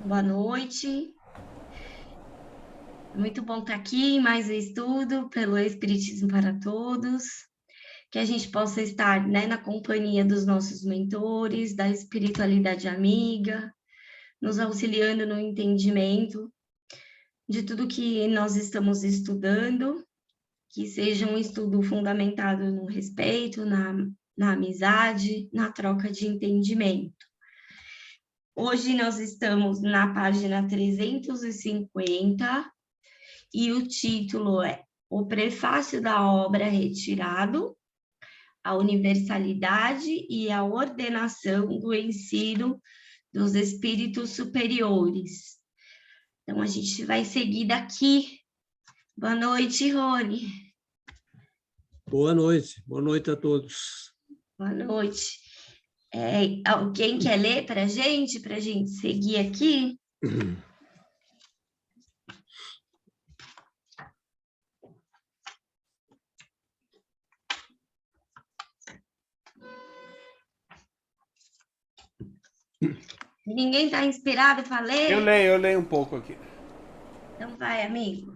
Boa noite. Muito bom estar aqui em mais um estudo pelo Espiritismo para Todos, que a gente possa estar, né, na companhia dos nossos mentores, da espiritualidade amiga, nos auxiliando no entendimento de tudo que nós estamos estudando, que seja um estudo fundamentado no respeito, na amizade, na troca de entendimento. Hoje nós estamos na página 350, e o título é O Prefácio da Obra Retirado, a Universalidade e a Ordenação do Ensino dos Espíritos Superiores. Então, a gente vai seguir daqui. Boa noite, Rony. Boa noite a todos. Boa noite. Alguém quer ler para a gente seguir aqui? Ninguém está inspirado para ler? Eu leio um pouco aqui. Então vai, amigo.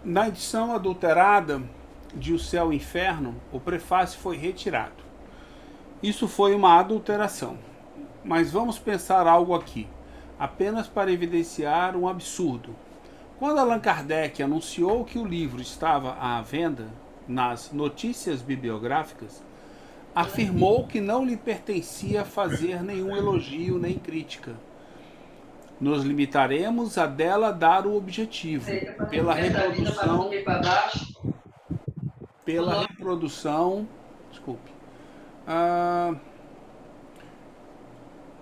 Na edição adulterada de O Céu e o Inferno, o prefácio foi retirado. Isso foi uma adulteração. Mas vamos pensar algo aqui, apenas para evidenciar um absurdo. Quando Allan Kardec anunciou que o livro estava à venda nas notícias bibliográficas, afirmou que não lhe pertencia fazer nenhum elogio nem crítica. Nos limitaremos a dela dar o objetivo, pela reprodução, desculpe,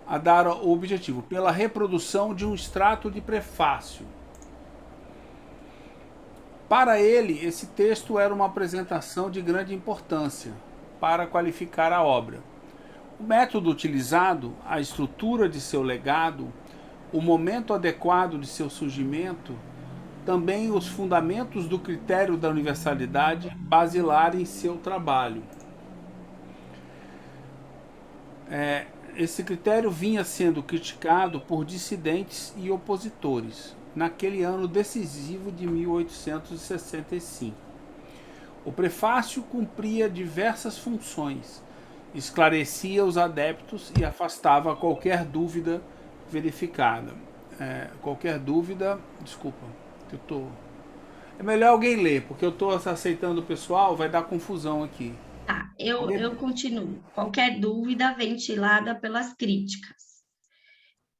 a dar o objetivo, pela reprodução de um extrato de prefácio. Para ele, esse texto era uma apresentação de grande importância para qualificar a obra. O método utilizado, a estrutura de seu legado, o momento adequado de seu surgimento, também os fundamentos do critério da universalidade basilar em seu trabalho. Esse critério vinha sendo criticado por dissidentes e opositores naquele ano decisivo de 1865. O prefácio cumpria diversas funções, esclarecia os adeptos e afastava qualquer dúvida verificada. É melhor alguém ler, porque eu estou aceitando o pessoal, vai dar confusão aqui. Tá, eu continuo. Qualquer dúvida ventilada pelas críticas.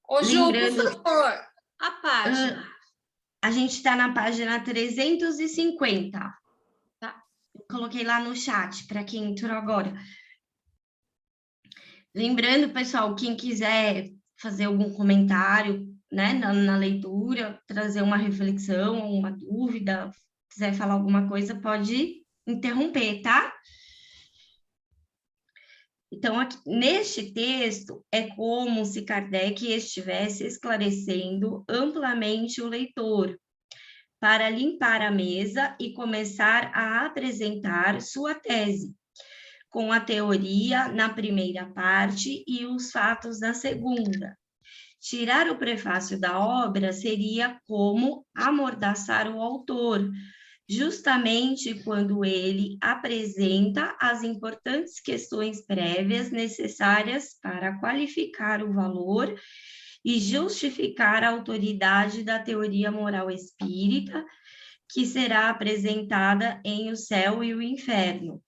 Ô, Ju, por favor, a página. A gente está na página 350. Tá? Eu coloquei lá no chat para quem entrou agora. Lembrando, pessoal, quem quiser fazer algum comentário, né, na leitura, trazer uma reflexão, uma dúvida, quiser falar alguma coisa, pode interromper, tá? Então, aqui, neste texto, é como se Kardec estivesse esclarecendo amplamente o leitor, para limpar a mesa e começar a apresentar sua tese, com a teoria na primeira parte e os fatos na segunda. Tirar o prefácio da obra seria como amordaçar o autor, justamente quando ele apresenta as importantes questões prévias necessárias para qualificar o valor e justificar a autoridade da teoria moral espírita, que será apresentada em O Céu e o Inferno.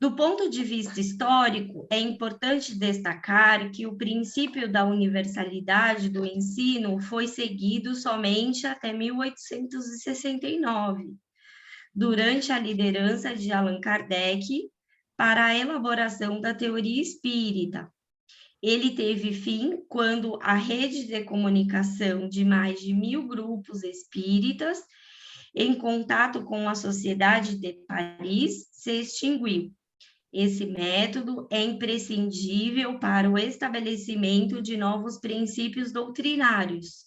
Do ponto de vista histórico, é importante destacar que o princípio da universalidade do ensino foi seguido somente até 1869, durante a liderança de Allan Kardec, para a elaboração da teoria espírita. Ele teve fim quando a rede de comunicação de mais de 1.000 grupos espíritas, em contato com a Sociedade de Paris, se extinguiu. Esse método é imprescindível para o estabelecimento de novos princípios doutrinários,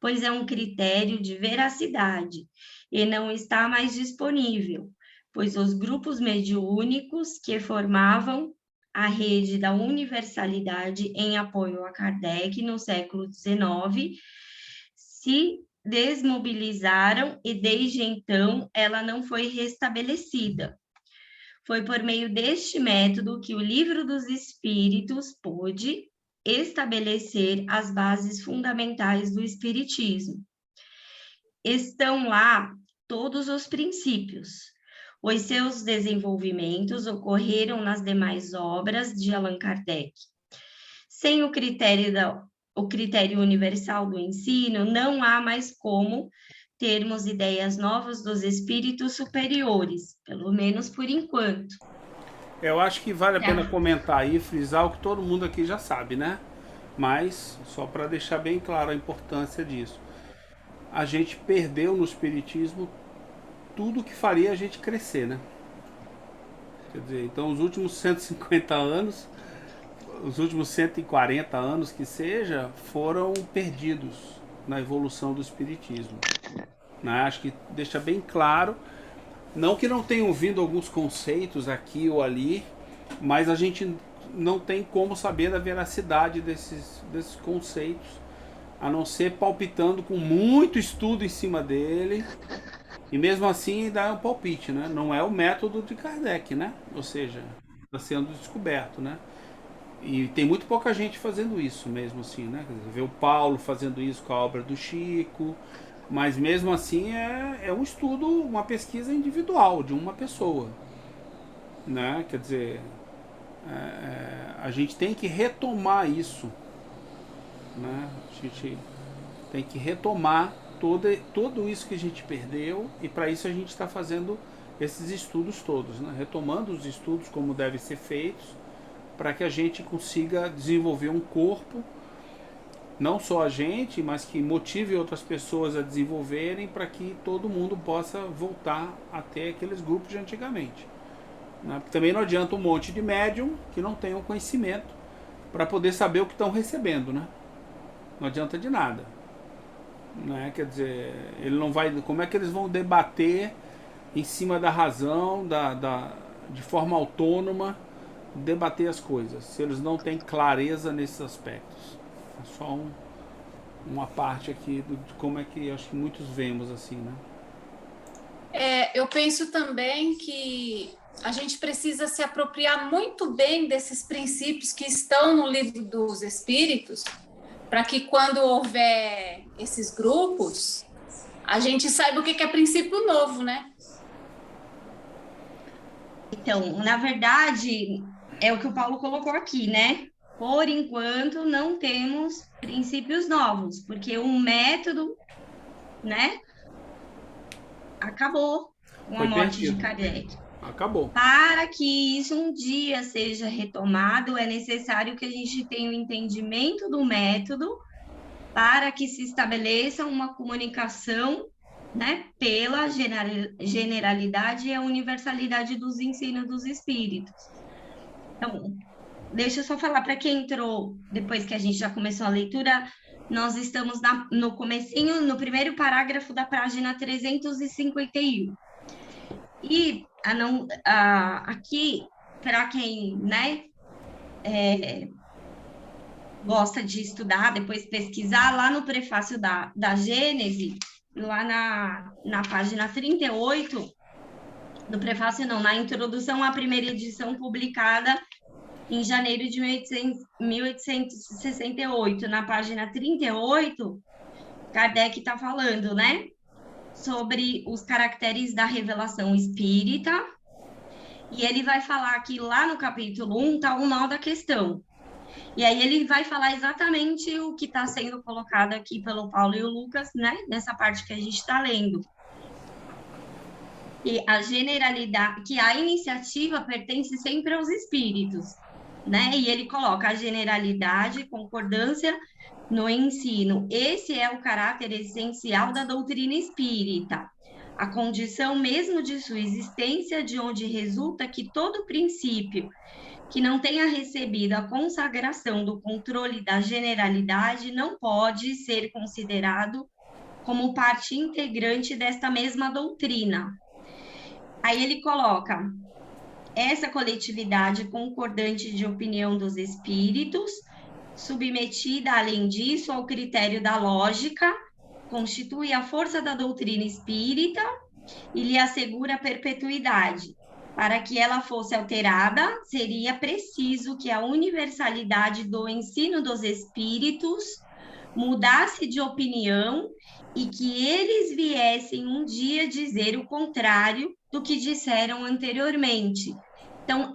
pois é um critério de veracidade e não está mais disponível, pois os grupos mediúnicos que formavam a rede da universalidade em apoio a Kardec no século XIX se desmobilizaram e desde então ela não foi restabelecida. Foi por meio deste método que o Livro dos Espíritos pôde estabelecer as bases fundamentais do Espiritismo. Estão lá todos os princípios. Os seus desenvolvimentos ocorreram nas demais obras de Allan Kardec. Sem o critério universal do ensino, não há mais como termos ideias novas dos espíritos superiores, pelo menos por enquanto. Eu acho que vale a pena comentar aí, frisar o que todo mundo aqui já sabe, né? Mas, só para deixar bem claro a importância disso. A gente perdeu no espiritismo tudo que faria a gente crescer, né? Quer dizer, então os últimos 150 anos, os últimos 140 anos que seja, foram perdidos na evolução do espiritismo. Né? Acho que deixa bem claro, não que não tenham vindo alguns conceitos aqui ou ali, mas a gente não tem como saber da veracidade desses conceitos, a não ser palpitando com muito estudo em cima dele, e mesmo assim dá um palpite, né? Não é o método de Kardec, né? Ou seja, está sendo descoberto, né? E tem muito pouca gente fazendo isso mesmo assim, né? Quer dizer, vê o Paulo fazendo isso com a obra do Chico, mas mesmo assim é um estudo, uma pesquisa individual de uma pessoa, né? Quer dizer, a gente tem que retomar isso, né? A gente tem que retomar tudo isso que a gente perdeu, e para isso a gente está fazendo esses estudos todos, né? Retomando os estudos como devem ser feitos, para que a gente consiga desenvolver um corpo, não só a gente, mas que motive outras pessoas a desenvolverem, para que todo mundo possa voltar a ter aqueles grupos de antigamente, né? Porque também não adianta um monte de médium que não tenham conhecimento para poder saber o que estão recebendo, né? Não adianta de nada, né? Quer dizer, ele não vai, como é que eles vão debater em cima da razão, de forma autônoma, debater as coisas, se eles não têm clareza nesses aspectos? É só uma parte aqui de como é que acho que muitos vemos assim, né? Eu penso também que a gente precisa se apropriar muito bem desses princípios que estão no Livro dos Espíritos, para que quando houver esses grupos, a gente saiba o que é princípio novo, né? Então, na verdade, é o que o Paulo colocou aqui, né? Por enquanto, não temos princípios novos, porque o método, né, acabou com a morte de Kardec. Acabou. Para que isso um dia seja retomado, é necessário que a gente tenha o entendimento do método, para que se estabeleça uma comunicação, né, pela generalidade e a universalidade dos ensinos dos espíritos. Então, deixa eu só falar para quem entrou depois que a gente já começou a leitura, nós estamos no comecinho, no primeiro parágrafo da página 351. E aqui, para quem, né, gosta de estudar, depois pesquisar, lá no prefácio da Gênese, lá na página 38, do prefácio não, na introdução à primeira edição publicada em janeiro de 1868, na página 38, Kardec está falando, né, sobre os caracteres da revelação espírita, e ele vai falar que lá no capítulo 1 está o nó da questão. E aí ele vai falar exatamente o que está sendo colocado aqui pelo Paulo e o Lucas, né, nessa parte que a gente está lendo. E a generalidade, que a iniciativa pertence sempre aos espíritos, né? E ele coloca a generalidade, concordância no ensino. Esse é o caráter essencial da doutrina espírita. A condição mesmo de sua existência, de onde resulta que todo princípio que não tenha recebido a consagração do controle da generalidade não pode ser considerado como parte integrante desta mesma doutrina. Aí ele coloca essa coletividade concordante de opinião dos espíritos, submetida, além disso, ao critério da lógica, constitui a força da doutrina espírita e lhe assegura a perpetuidade. Para que ela fosse alterada, seria preciso que a universalidade do ensino dos espíritos mudasse de opinião e que eles viessem um dia dizer o contrário do que disseram anteriormente. Então,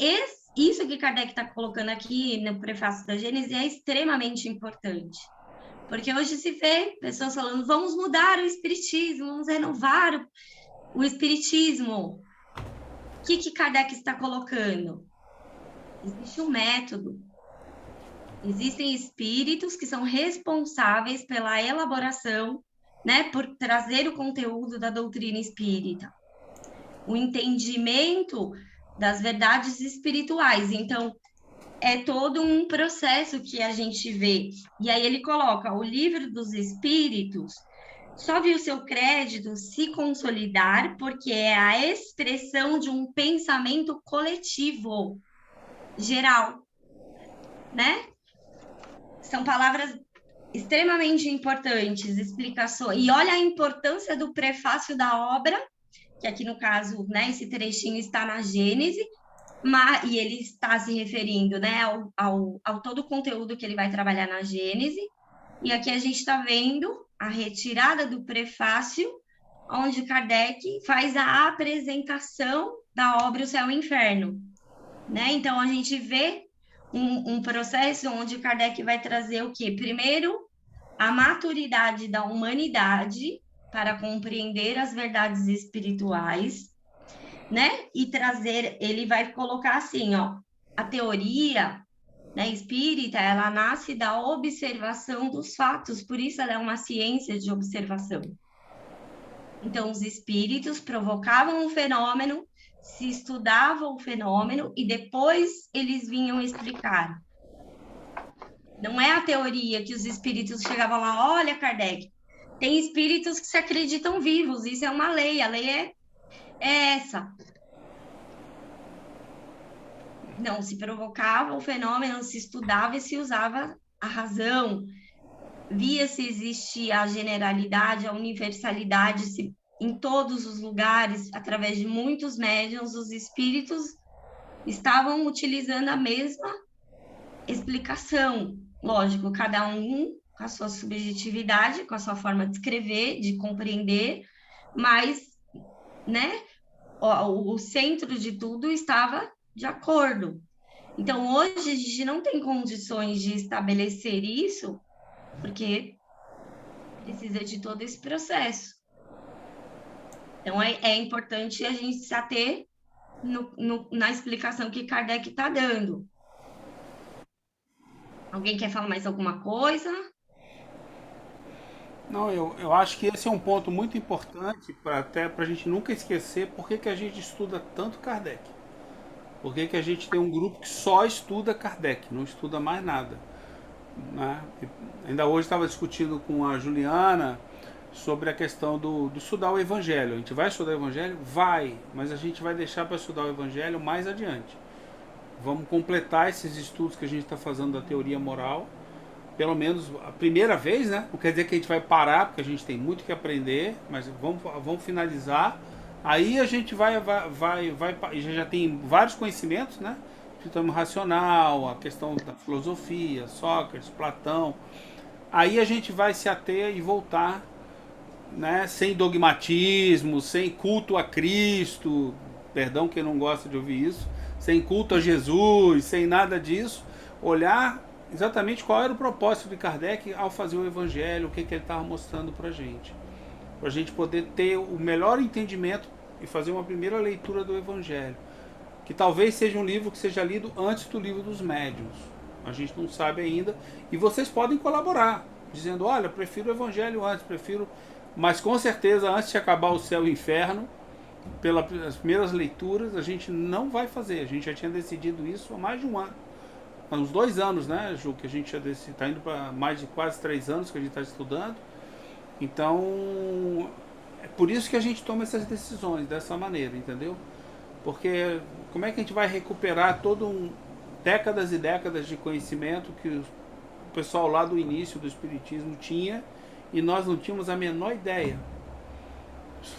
isso que Kardec está colocando aqui no prefácio da Gênese é extremamente importante. Porque hoje se vê pessoas falando, vamos mudar o espiritismo, vamos renovar o espiritismo. O que Kardec está colocando? Existe um método. Existem espíritos que são responsáveis pela elaboração, né, por trazer o conteúdo da doutrina espírita. O entendimento das verdades espirituais. Então, é todo um processo que a gente vê. E aí ele coloca, o livro dos espíritos só viu seu crédito se consolidar porque é a expressão de um pensamento coletivo, geral, né? São palavras extremamente importantes, explicações. E olha a importância do prefácio da obra, que aqui no caso, né, esse trechinho está na Gênese, e ele está se referindo, né, ao todo o conteúdo que ele vai trabalhar na Gênese. E aqui a gente está vendo a retirada do prefácio, onde Kardec faz a apresentação da obra O Céu e o Inferno, né? Então, a gente vê um processo onde Kardec vai trazer o quê? Primeiro, a maturidade da humanidade para compreender as verdades espirituais, né? E trazer, ele vai colocar assim, ó, a teoria, né, espírita, ela nasce da observação dos fatos, por isso ela é uma ciência de observação. Então, os espíritos provocavam um fenômeno, se estudava o fenômeno e depois eles vinham explicar. Não é a teoria que os espíritos chegavam lá, olha, Kardec, tem espíritos que se acreditam vivos, isso é uma lei, a lei é essa. Não, se provocava o fenômeno, se estudava e se usava a razão, via se existia a generalidade, a universalidade, se em todos os lugares, através de muitos médiuns, os espíritos estavam utilizando a mesma explicação. Lógico, cada um com a sua subjetividade, com a sua forma de escrever, de compreender, mas, né, o centro de tudo estava de acordo. Então, hoje, a gente não tem condições de estabelecer isso, porque precisa de todo esse processo. Então, é importante a gente se ater na explicação que Kardec está dando. Alguém quer falar mais alguma coisa? Não, eu acho que esse é um ponto muito importante, até para a gente nunca esquecer por que a gente estuda tanto Kardec. Por que a gente tem um grupo que só estuda Kardec, não estuda mais nada, né? Ainda hoje estava discutindo com a Juliana sobre a questão do estudar o Evangelho. A gente vai estudar o Evangelho? Vai, mas a gente vai deixar para estudar o Evangelho mais adiante. Vamos completar esses estudos que a gente está fazendo da teoria moral, pelo menos a primeira vez, né? Não quer dizer que a gente vai parar, porque a gente tem muito que aprender, mas vamos finalizar. Aí a gente vai já tem vários conhecimentos, né? Sistema racional, a questão da filosofia, Sócrates, Platão. Aí a gente vai se ater e voltar, né? Sem dogmatismo, sem culto a Cristo, perdão quem não gosta de ouvir isso, sem culto a Jesus, sem nada disso, olhar exatamente qual era o propósito de Kardec ao fazer o Evangelho, o que ele estava mostrando para a gente poder ter o melhor entendimento e fazer uma primeira leitura do Evangelho, que talvez seja um livro que seja lido antes do livro dos médiuns, a gente não sabe ainda, e vocês podem colaborar, dizendo, olha, prefiro o Evangelho antes, mas com certeza antes de acabar o Céu e o Inferno, pelas primeiras leituras, a gente não vai fazer, a gente já tinha decidido isso há mais de um ano, há uns 2 anos, né, Ju, que a gente já está indo para mais de quase 3 anos que a gente está estudando. Então, é por isso que a gente toma essas decisões dessa maneira, entendeu? Porque como é que a gente vai recuperar décadas e décadas de conhecimento que o pessoal lá do início do Espiritismo tinha e nós não tínhamos a menor ideia?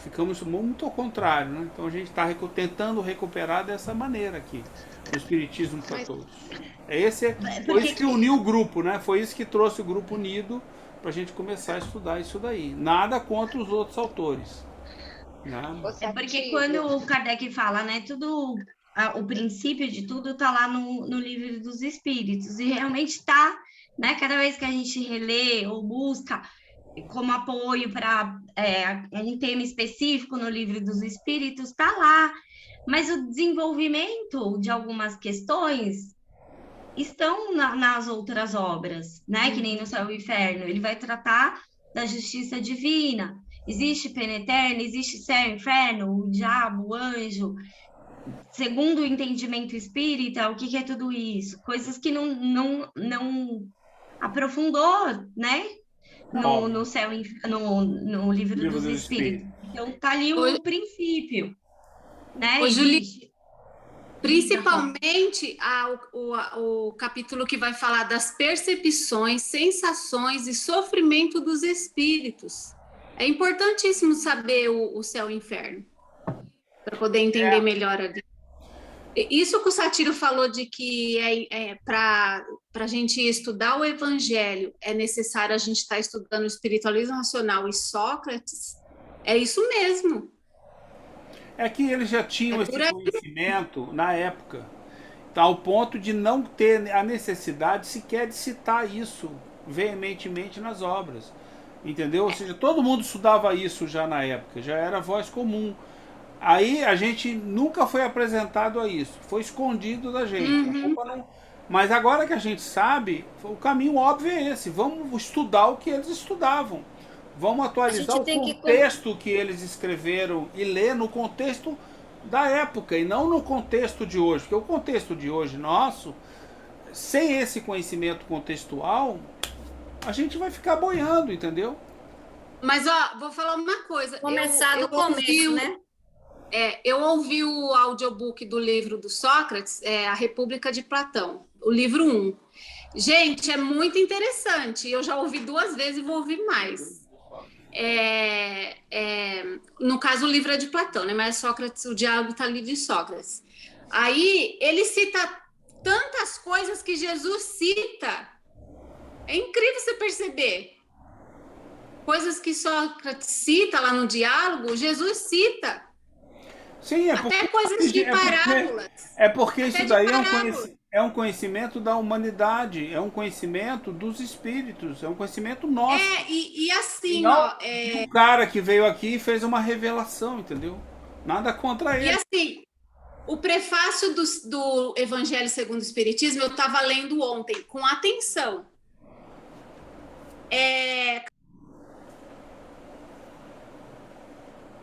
Ficamos muito ao contrário, né? Então a gente está tentando recuperar dessa maneira aqui, o Espiritismo para todos. Foi isso que uniu o grupo, né? Foi isso que trouxe o grupo unido para a gente começar a estudar isso daí. Nada contra os outros autores. Né? É porque quando o Kardec fala, né, o princípio de tudo está lá no Livro dos Espíritos, e realmente está, né, cada vez que a gente relê ou busca como apoio para um tema específico no Livro dos Espíritos, está lá, mas o desenvolvimento de algumas questões estão nas outras obras, né, que nem no Céu e Inferno, ele vai tratar da justiça divina. Existe pena eterna, existe céu e inferno, o diabo, o anjo. Segundo o entendimento espírita, o que é tudo isso? Coisas que não aprofundou, né? No céu, no livro dos Espíritos. Então, tá ali o princípio, né? Principalmente o capítulo que vai falar das percepções, sensações e sofrimento dos espíritos. É importantíssimo saber o céu e o inferno, para poder entender melhor ali. Isso que o Sátiro falou de que para a gente estudar o Evangelho é necessário a gente estar estudando o espiritualismo racional e Sócrates, é isso mesmo. É que eles já tinham esse conhecimento na época, ao ponto de não ter a necessidade sequer de citar isso veementemente nas obras. Entendeu? Ou seja, todo mundo estudava isso já na época, já era voz comum. Aí a gente nunca foi apresentado a isso, foi escondido da gente. Mas agora que a gente sabe, o caminho óbvio é esse: vamos estudar o que eles estudavam. Vamos atualizar o contexto que eles escreveram e ler no contexto da época e não no contexto de hoje. Porque o contexto de hoje nosso, sem esse conhecimento contextual, a gente vai ficar boiando, entendeu? Mas, ó, vou falar uma coisa. Começar do começo, né? Eu ouvi o audiobook do livro do Sócrates, A República de Platão, o livro 1. Gente, é muito interessante. Eu já ouvi 2 vezes e vou ouvir mais. No caso, o livro é de Platão, né? Mas Sócrates, o diálogo está ali de Sócrates. Aí ele cita tantas coisas que Jesus cita. É incrível você perceber. Coisas que Sócrates cita lá no diálogo, Jesus cita. Sim, até coisas de parábolas. É porque isso daí é um conhecimento da humanidade, é um conhecimento dos espíritos, é um conhecimento nosso. E assim, o cara que veio aqui e fez uma revelação, entendeu? Nada contra ele. E assim, o prefácio do Evangelho segundo o Espiritismo eu estava lendo ontem, com atenção.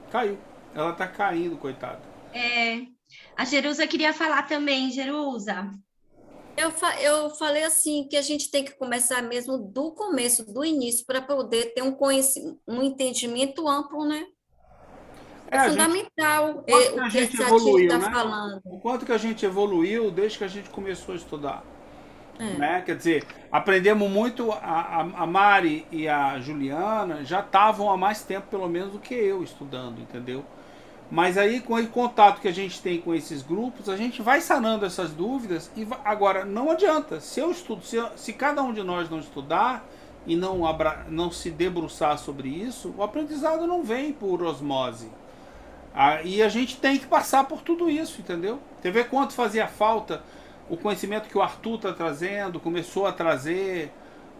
Caiu. Ela tá caindo, coitada. A Jerusa queria falar também, Jerusa. Eu falei assim, que a gente tem que começar mesmo do começo, do início, para poder ter um entendimento amplo, né? É fundamental o que a gente está falando. O quanto que a gente evoluiu desde que a gente começou a estudar. Né? Quer dizer, aprendemos muito, a Mari e a Juliana já estavam há mais tempo, pelo menos, do que eu estudando, entendeu? Mas aí, com o contato que a gente tem com esses grupos, a gente vai sanando essas dúvidas. E agora, não adianta. Se eu estudo, se cada um de nós não estudar e não se debruçar sobre isso, o aprendizado não vem por osmose. E a gente tem que passar por tudo isso, entendeu? Você vê quanto fazia falta o conhecimento que o Arthur está trazendo, começou a trazer.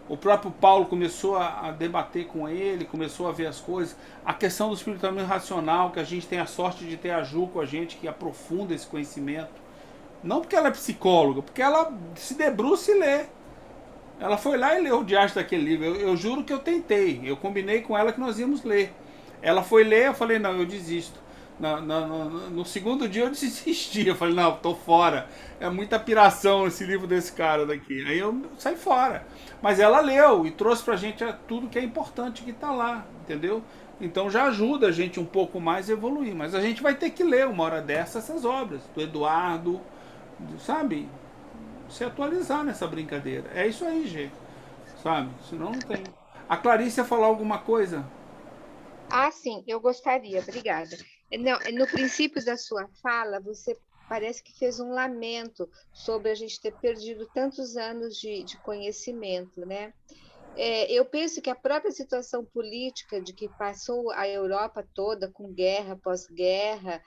O próprio Paulo começou a debater com ele, começou a ver as coisas. A questão do espiritualismo racional, que a gente tem a sorte de ter a Ju com a gente, que aprofunda esse conhecimento. Não porque ela é psicóloga, porque ela se debruça e lê. Ela foi lá e leu o diacho daquele livro. Eu juro que eu tentei. Eu combinei com ela que nós íamos ler. Ela foi ler, eu falei, não, eu desisto. No segundo dia eu desisti. Eu falei, não, tô fora. É muita piração esse livro desse cara daqui. Aí eu saí fora. Mas ela leu e trouxe pra gente tudo que é importante que tá lá, entendeu? Então já ajuda a gente um pouco mais a evoluir. Mas a gente vai ter que ler uma hora dessa essas obras do Eduardo, sabe? Se atualizar nessa brincadeira. É isso aí, Gê. Sabe? Senão não tem. A Clarice ia falar alguma coisa? Ah, sim, eu gostaria, obrigada. Não, no princípio da sua fala, você parece que fez um lamento sobre a gente ter perdido tantos anos de conhecimento, né? Eu penso que a própria situação política de que passou a Europa toda, com guerra, pós-guerra,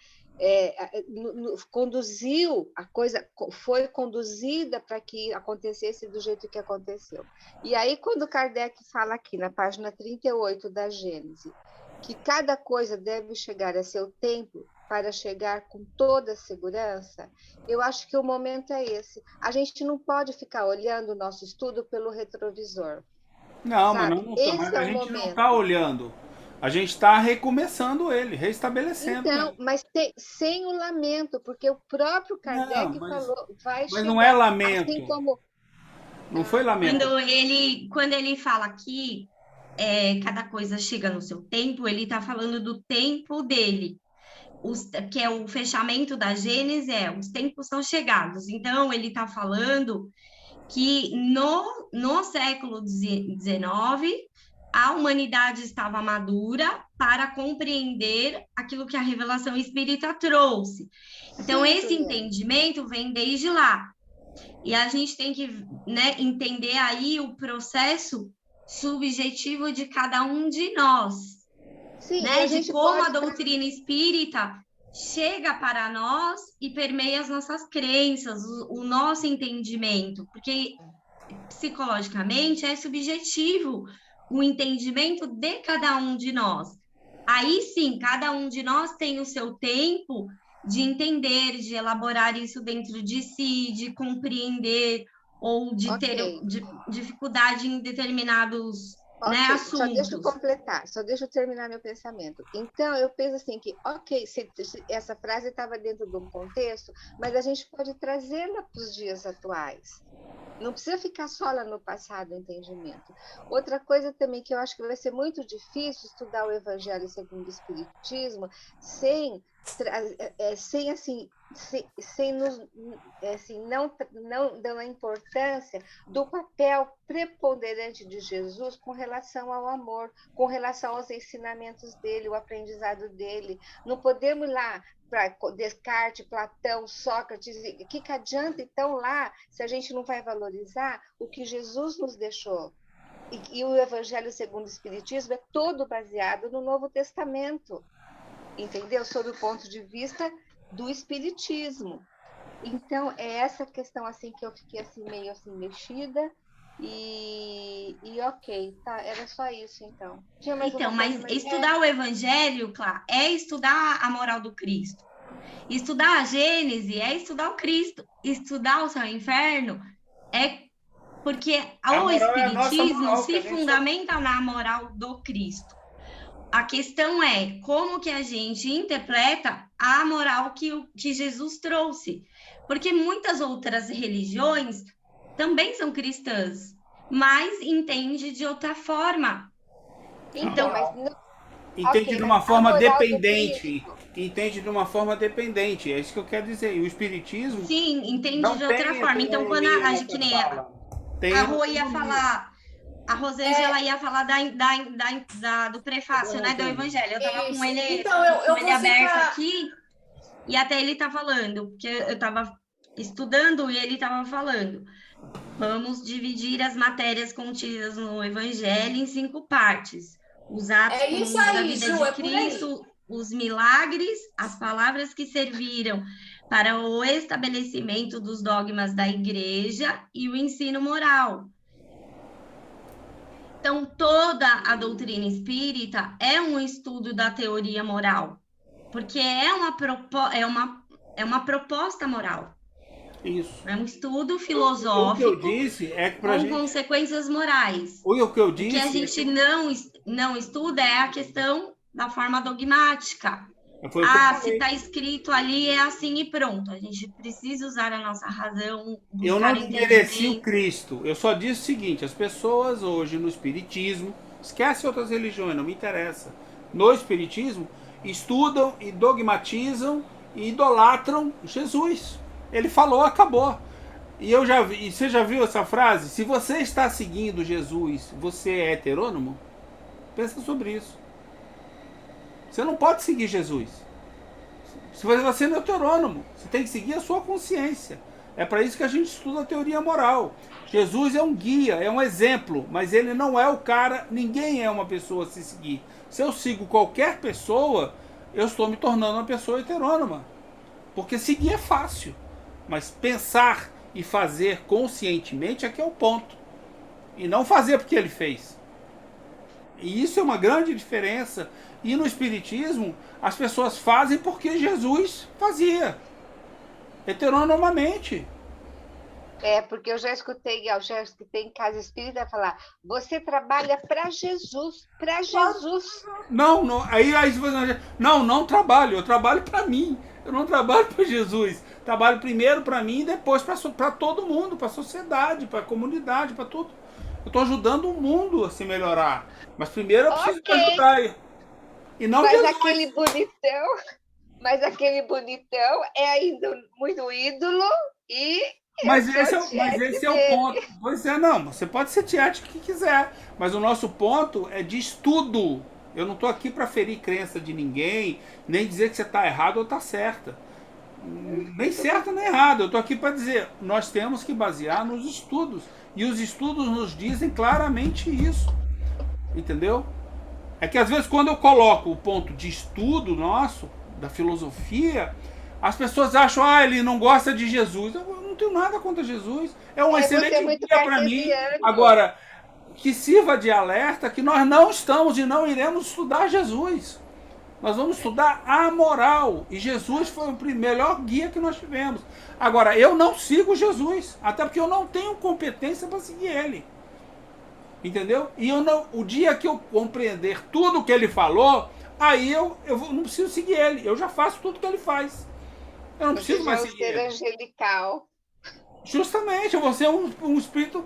conduziu, a coisa foi conduzida para que acontecesse do jeito que aconteceu. E aí, quando Kardec fala aqui, na página 38 da Gênese, que cada coisa deve chegar a seu tempo para chegar com toda a segurança, eu acho que o momento é esse. A gente não pode ficar olhando o nosso estudo pelo retrovisor. Não, Sabe? mas, Esse a é o gente não momento. está olhando. A gente está recomeçando ele, restabelecendo Então, ele. mas sem o lamento, porque o próprio Kardec falou, vai mas chegar, não é lamento. assim como... Não foi lamento. Quando ele fala aqui, cada coisa chega no seu tempo, ele está falando do tempo dele. Que é o fechamento da Gênese, os tempos são chegados. Então, ele está falando que no século XIX, a humanidade estava madura para compreender aquilo que a revelação espírita trouxe. Então, esse entendimento vem desde lá. E a gente tem que, né, entender aí o processo subjetivo de cada um de nós. Sim, né? De como a doutrina espírita chega para nós e permeia as nossas crenças, o nosso entendimento, porque psicologicamente é subjetivo o entendimento de cada um de nós. Aí sim, cada um de nós tem o seu tempo de entender, de elaborar isso dentro de si, de compreender ou de ter dificuldade em determinados assuntos. Só deixa eu completar, só deixa eu terminar meu pensamento. Então, eu penso assim que, essa frase estava dentro de um contexto, mas a gente pode trazê-la para os dias atuais. Não precisa ficar só lá no passado o entendimento. Outra coisa também que eu acho que vai ser muito difícil estudar o Evangelho segundo o Espiritismo sem não dando a importância do papel preponderante de Jesus com relação ao amor, com relação aos ensinamentos dele, o aprendizado dele. Não podemos ir lá para Descartes, Platão, Sócrates, o que adianta então lá se a gente não vai valorizar o que Jesus nos deixou? E o Evangelho segundo o Espiritismo é todo baseado no Novo Testamento, entendeu? Sob o ponto de vista do Espiritismo. Então, é essa questão assim que eu fiquei assim, meio assim mexida. E ok, tá, era só isso então. Mas estudar o Evangelho, claro, é estudar a moral do Cristo. Estudar a Gênese é estudar o Cristo. Estudar o céu e o inferno é porque o Espiritismo se fundamenta na moral do Cristo. A questão é como que a gente interpreta a moral que Jesus trouxe. Porque muitas outras religiões também são cristãs, mas entende de outra forma. Então, entende de uma forma dependente. Entende de uma forma dependente. É isso que eu quero dizer. E o Espiritismo... Sim, entende de outra forma. Então, quando a gente nem a Rô ia falar... A Rosângela ia falar do prefácio, né, do Evangelho. Eu estava com ele, com ele aberto aqui, e até ele está falando, porque eu estava estudando e ele estava falando. Vamos dividir as matérias contidas no Evangelho em 5 partes. Os atos comuns da vida de Cristo, os milagres, as palavras que serviram para o estabelecimento dos dogmas da Igreja e o ensino moral. Então, toda a doutrina espírita é um estudo da teoria moral, porque é uma proposta moral. Isso. É um estudo filosófico o que eu disse é que com consequências morais. O que eu disse O que a gente não estuda é a questão da forma dogmática. Se está escrito ali, é assim e pronto. A gente precisa usar a nossa razão. Eu não desmereci o Cristo. Eu só disse o seguinte, as pessoas hoje no Espiritismo, esquece outras religiões, não me interessa. no Espiritismo estudam e dogmatizam e idolatram Jesus. Ele falou, acabou. E eu já vi, e você já viu essa frase? Se você está seguindo Jesus, você é heterônomo? Pensa sobre isso. Você não pode seguir Jesus. Se você não é heterônomo, você tem que seguir a sua consciência. É para isso que a gente estuda a teoria moral. Jesus é um guia, é um exemplo, mas ele não é o cara, ninguém é uma pessoa a se seguir. Se eu sigo qualquer pessoa, eu estou me tornando uma pessoa heterônoma. Porque seguir é fácil, mas pensar e fazer conscientemente é que é o ponto. E não fazer porque ele fez. E isso é uma grande diferença. E no Espiritismo, as pessoas fazem porque Jesus fazia. Heteronomamente. Porque eu já escutei em casa espírita falar, você trabalha para Jesus, para Jesus. Não, aí você não trabalho, eu trabalho para mim. Eu não trabalho para Jesus. Trabalho primeiro para mim e depois para todo mundo, para a sociedade, para a comunidade, para tudo. Eu estou ajudando o mundo a se melhorar. Mas primeiro eu preciso ajudar. E não Jesus. Mas aquele bonitão é ainda muito ídolo e... Mas esse é o ponto. Pois é, não, você pode ser tiético que quiser, mas o nosso ponto é de estudo. Eu não estou aqui para ferir crença de ninguém, nem dizer que você está errado ou está certa. Nem certa nem errada. Eu estou aqui para dizer, nós temos que basear nos estudos. E os estudos nos dizem claramente isso. Entendeu? É que às vezes quando eu coloco o ponto de estudo nosso, da filosofia, as pessoas acham, ele não gosta de Jesus. Eu não tenho nada contra Jesus. É um excelente guia para mim. Agora, que sirva de alerta que nós não estamos e não iremos estudar Jesus. Nós vamos estudar a moral. E Jesus foi o melhor guia que nós tivemos. Agora, eu não sigo Jesus. Até porque eu não tenho competência para seguir ele. Entendeu? E o dia que eu compreender tudo o que ele falou, aí eu não preciso seguir ele. Eu já faço tudo que ele faz. Eu não preciso mais seguir ele. Angelical. Justamente, eu vou ser um espírito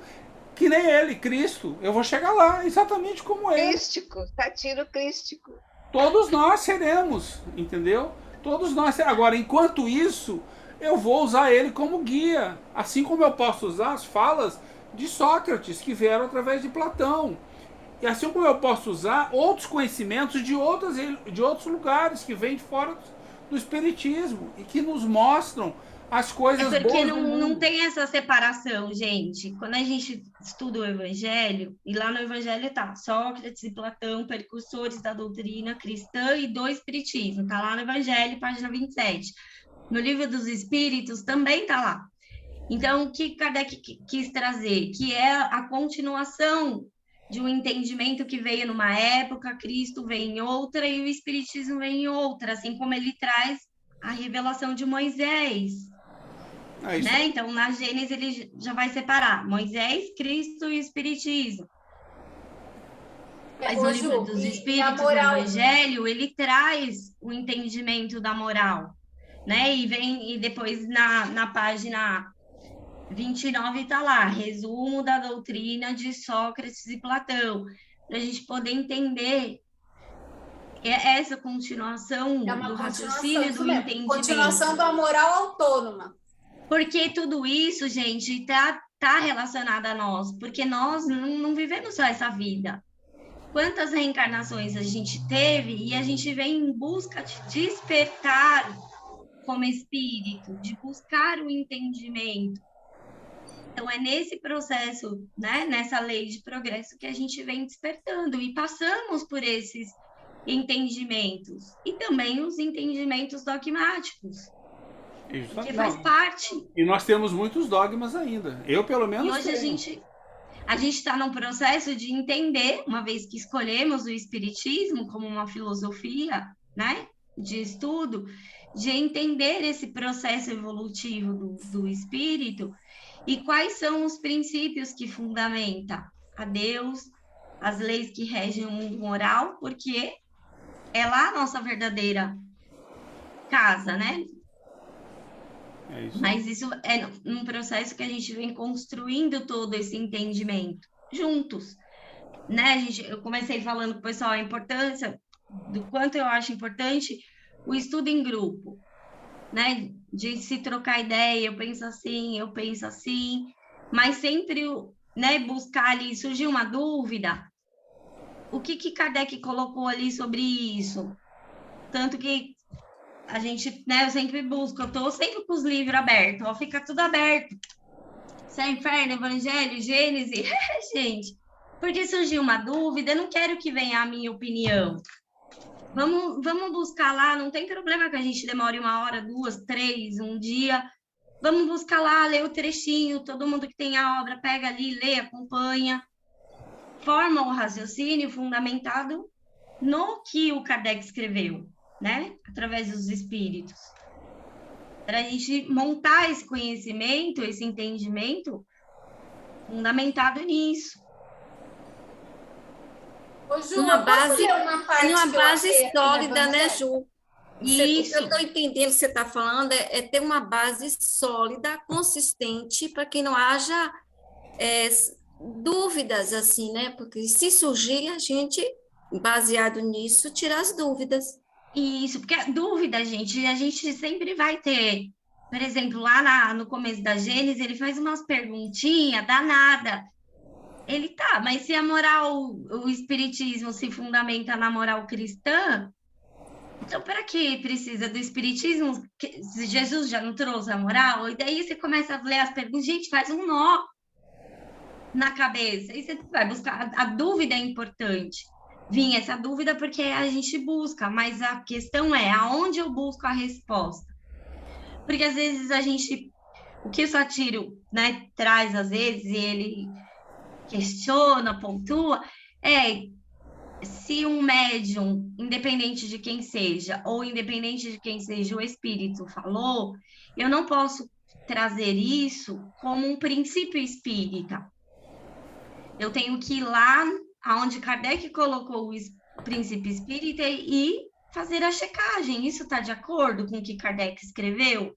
que nem ele, Cristo. Eu vou chegar lá, exatamente como ele. Crístico, satiro crístico. Todos nós seremos, entendeu? Todos nós. Agora, enquanto isso, eu vou usar ele como guia. Assim como eu posso usar as falas de Sócrates, que vieram através de Platão. E assim como eu posso usar outros conhecimentos de outros lugares que vêm de fora do Espiritismo e que nos mostram as coisas boas. Porque não tem essa separação, gente. Quando a gente estuda o Evangelho, e lá no Evangelho tá Sócrates e Platão, precursores da doutrina cristã e do Espiritismo. Tá lá no Evangelho, página 27. No Livro dos Espíritos também tá lá. Então, o que Kardec quis trazer? Que é a continuação de um entendimento que veio numa época, Cristo veio em outra e o Espiritismo veio em outra, assim como ele traz a revelação de Moisés. Né? Então, na Gênesis, ele já vai separar Moisés, Cristo e o Espiritismo. Mas no Livro dos Espíritos, no Evangelho, ele traz o entendimento da moral. Né? E depois na página 29 está lá, resumo da doutrina de Sócrates e Platão, para a gente poder entender essa continuação do raciocínio, do entendimento. Continuação da moral autônoma. Porque tudo isso, gente, tá relacionado a nós, porque nós não vivemos só essa vida. Quantas reencarnações a gente teve e a gente vem em busca de despertar como espírito, de buscar o entendimento. Então, é nesse processo, né, nessa lei de progresso que a gente vem despertando e passamos por esses entendimentos e também os entendimentos dogmáticos, que faz parte. E nós temos muitos dogmas ainda. Eu, pelo menos, e hoje a gente está num processo de entender, uma vez que escolhemos o Espiritismo como uma filosofia, né, de estudo, de entender esse processo evolutivo do espírito e quais são os princípios que fundamentam a Deus, as leis que regem o mundo moral, porque é lá a nossa verdadeira casa, né? Mas isso é um processo que a gente vem construindo todo esse entendimento juntos, né? Eu comecei falando com o pessoal a importância do quanto eu acho importante o estudo em grupo, né? De se trocar ideia, eu penso assim, mas sempre, né, buscar ali, surgiu uma dúvida, o que Kardec colocou ali sobre isso? Tanto que a gente, né, eu sempre busco, eu estou sempre com os livros abertos, ó, fica tudo aberto. Céu, Inferno, Evangelho, Gênesis, gente, porque surgiu uma dúvida, eu não quero que venha a minha opinião. Vamos buscar lá, não tem problema que a gente demore 1 hora, 2, 3, um dia. Vamos buscar lá, ler o trechinho, todo mundo que tem a obra pega ali, lê, acompanha, forma o raciocínio fundamentado no que o Kardec escreveu, né? Através dos espíritos. Para a gente montar esse conhecimento, esse entendimento fundamentado nisso. Ô, Ju, uma base, tem uma base sólida, né, Ju? Isso. Eu estou entendendo o que você está falando, é ter uma base sólida, consistente, para que não haja dúvidas, assim, né? Porque se surgir, a gente, baseado nisso, tira as dúvidas. Isso, porque a dúvida, gente, a gente sempre vai ter. Por exemplo, lá no começo da Gênesis, ele faz umas perguntinhas danadas. Ele tá, mas se a moral, o espiritismo se fundamenta na moral cristã, então para que precisa do espiritismo? Jesus já não trouxe a moral? E daí você começa a ler as perguntas, gente, faz um nó na cabeça. E você vai buscar, a dúvida é importante. Vinha essa dúvida porque a gente busca, mas a questão é aonde eu busco a resposta. Porque às vezes a gente, o que o Sátiro, né, traz às vezes, e ele questiona, pontua, se um médium, independente de quem seja, ou independente de quem seja o espírito falou, eu não posso trazer isso como um princípio espírita. Eu tenho que ir lá aonde Kardec colocou o princípio espírita e fazer a checagem. Isso está de acordo com o que Kardec escreveu?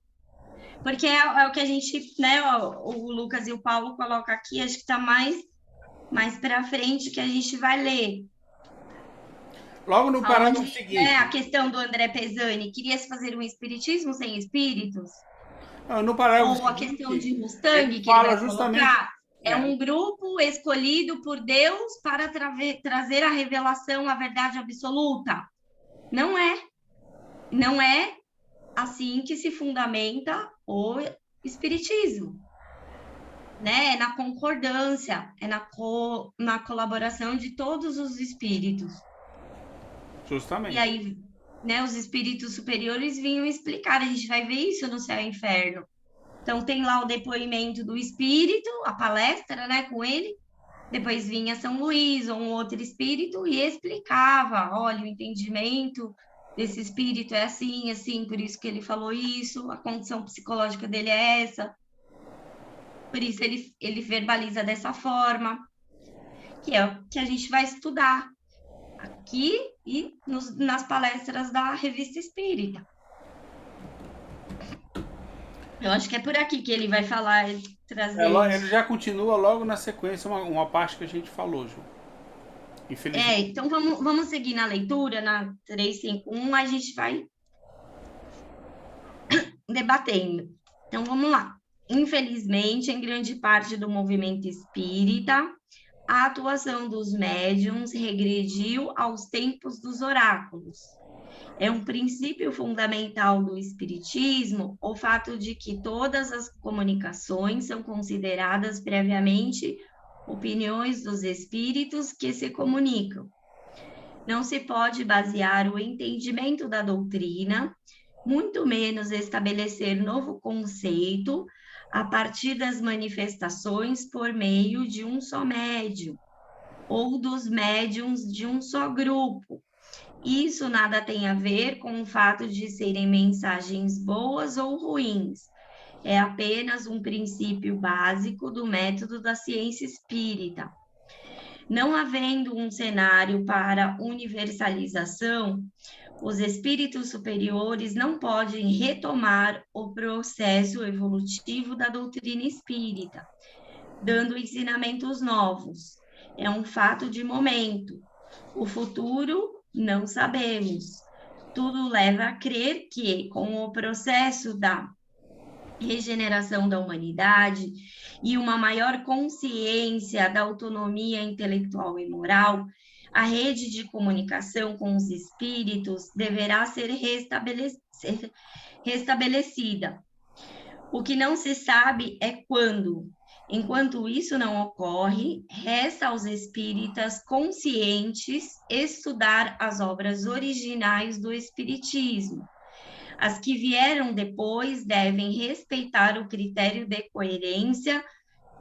Porque é o que a gente, né, o Lucas e o Paulo colocam aqui, acho que está mais para frente que a gente vai ler. Logo no parágrafo seguinte. A questão do André Pesani, queria-se fazer um espiritismo sem espíritos? No parágrafo Ou a seguinte, questão de Mustang, que ele vai colocar, é um grupo escolhido por Deus para trazer a revelação, a verdade absoluta. Não é. Não é assim que se fundamenta o espiritismo. Né? É na concordância, é na colaboração de todos os espíritos. Justamente. E aí, né, os espíritos superiores vinham explicar, a gente vai ver isso no Céu e Inferno. Então, tem lá o depoimento do espírito, a palestra, né, com ele, depois vinha São Luís ou um outro espírito e explicava, olha, o entendimento desse espírito é assim, assim, por isso que ele falou isso, a condição psicológica dele é essa, por isso ele verbaliza dessa forma, que é o que a gente vai estudar aqui e nas palestras da Revista Espírita. Eu acho que é por aqui que ele vai falar, trazer... Ele já continua logo na sequência, uma parte que a gente falou, Ju. Infelizmente. Então vamos seguir na leitura, na 351, a gente vai debatendo. Então, vamos lá. Infelizmente, em grande parte do movimento espírita, a atuação dos médiuns regrediu aos tempos dos oráculos. É um princípio fundamental do espiritismo o fato de que todas as comunicações são consideradas previamente opiniões dos espíritos que se comunicam. Não se pode basear o entendimento da doutrina, muito menos estabelecer novo conceito a partir das manifestações por meio de um só médium, ou dos médiums de um só grupo. Isso nada tem a ver com o fato de serem mensagens boas ou ruins. É apenas um princípio básico do método da ciência espírita. Não havendo um cenário para universalização, os espíritos superiores não podem retomar o processo evolutivo da doutrina espírita, dando ensinamentos novos. É um fato de momento. O futuro Não sabemos. Tudo leva a crer que, com o processo da regeneração da humanidade e uma maior consciência da autonomia intelectual e moral, a rede de comunicação com os espíritos deverá ser restabelecida. O que não se sabe é quando. Enquanto isso não ocorre, resta aos espíritas conscientes estudar as obras originais do Espiritismo. As que vieram depois devem respeitar o critério de coerência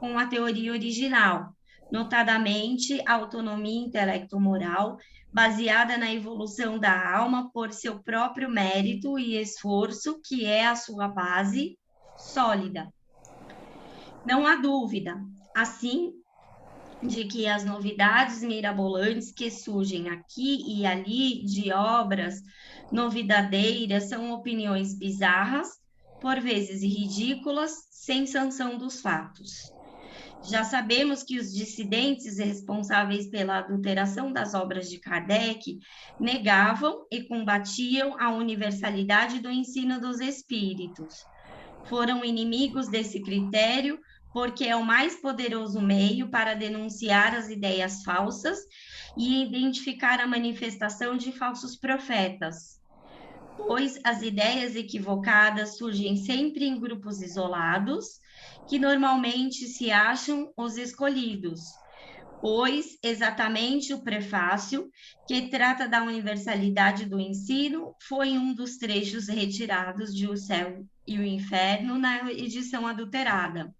com a teoria original, notadamente a autonomia intelecto-moral, baseada na evolução da alma por seu próprio mérito e esforço, que é a sua base sólida. Não há dúvida, assim, de que as novidades mirabolantes que surgem aqui e ali de obras novidadeiras são opiniões bizarras, por vezes ridículas, sem sanção dos fatos. Já sabemos que os dissidentes responsáveis pela adulteração das obras de Kardec negavam e combatiam a universalidade do ensino dos espíritos. Foram inimigos desse critério porque é o mais poderoso meio para denunciar as ideias falsas e identificar a manifestação de falsos profetas, pois as ideias equivocadas surgem sempre em grupos isolados, que normalmente se acham os escolhidos, pois exatamente o prefácio, que trata da universalidade do ensino, foi um dos trechos retirados de O Céu e o Inferno na edição adulterada.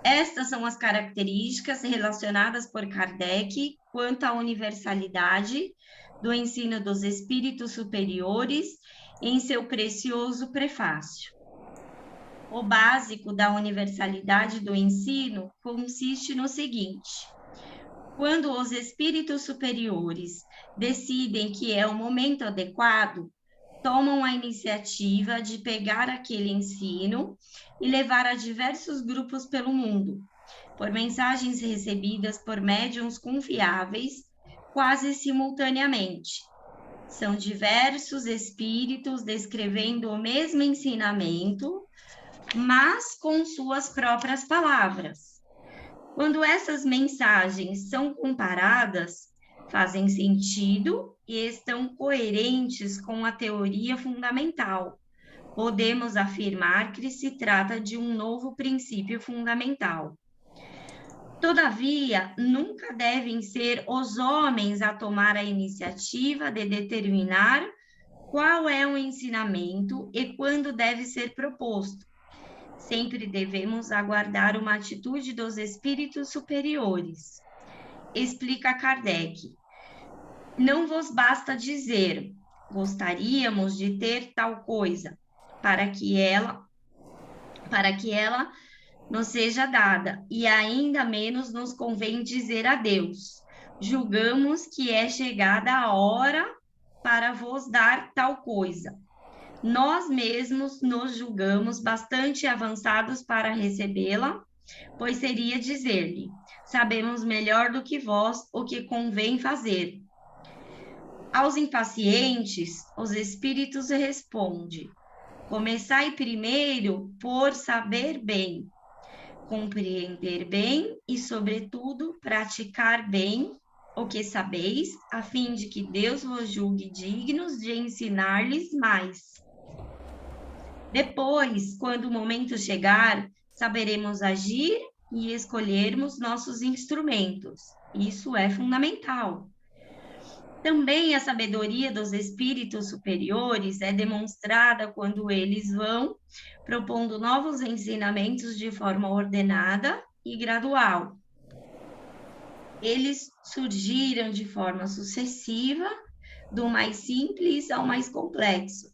Estas são as características relacionadas por Kardec quanto à universalidade do ensino dos espíritos superiores em seu precioso prefácio. O básico da universalidade do ensino consiste no seguinte: quando os espíritos superiores decidem que é o momento adequado, tomam a iniciativa de pegar aquele ensino e levar a diversos grupos pelo mundo, por mensagens recebidas por médiuns confiáveis, quase simultaneamente. São diversos espíritos descrevendo o mesmo ensinamento, mas com suas próprias palavras. Quando essas mensagens são comparadas, fazem sentido e estão coerentes com a teoria fundamental. Podemos afirmar que se trata de um novo princípio fundamental. Todavia, nunca devem ser os homens a tomar a iniciativa de determinar qual é o ensinamento e quando deve ser proposto. Sempre devemos aguardar uma atitude dos espíritos superiores. Explica Kardec: não vos basta dizer, gostaríamos de ter tal coisa, para que ela nos seja dada, e ainda menos nos convém dizer a Deus, julgamos que é chegada a hora para vos dar tal coisa. Nós mesmos nos julgamos bastante avançados para recebê-la, pois seria dizer-lhe, sabemos melhor do que vós o que convém fazer. Aos impacientes, os espíritos respondem: começai primeiro por saber bem, compreender bem e, sobretudo, praticar bem o que sabeis, a fim de que Deus vos julgue dignos de ensinar-lhes mais. Depois, quando o momento chegar, saberemos agir e escolhermos nossos instrumentos. Isso é fundamental. Também a sabedoria dos espíritos superiores é demonstrada quando eles vão propondo novos ensinamentos de forma ordenada e gradual. Eles surgiram de forma sucessiva, do mais simples ao mais complexo,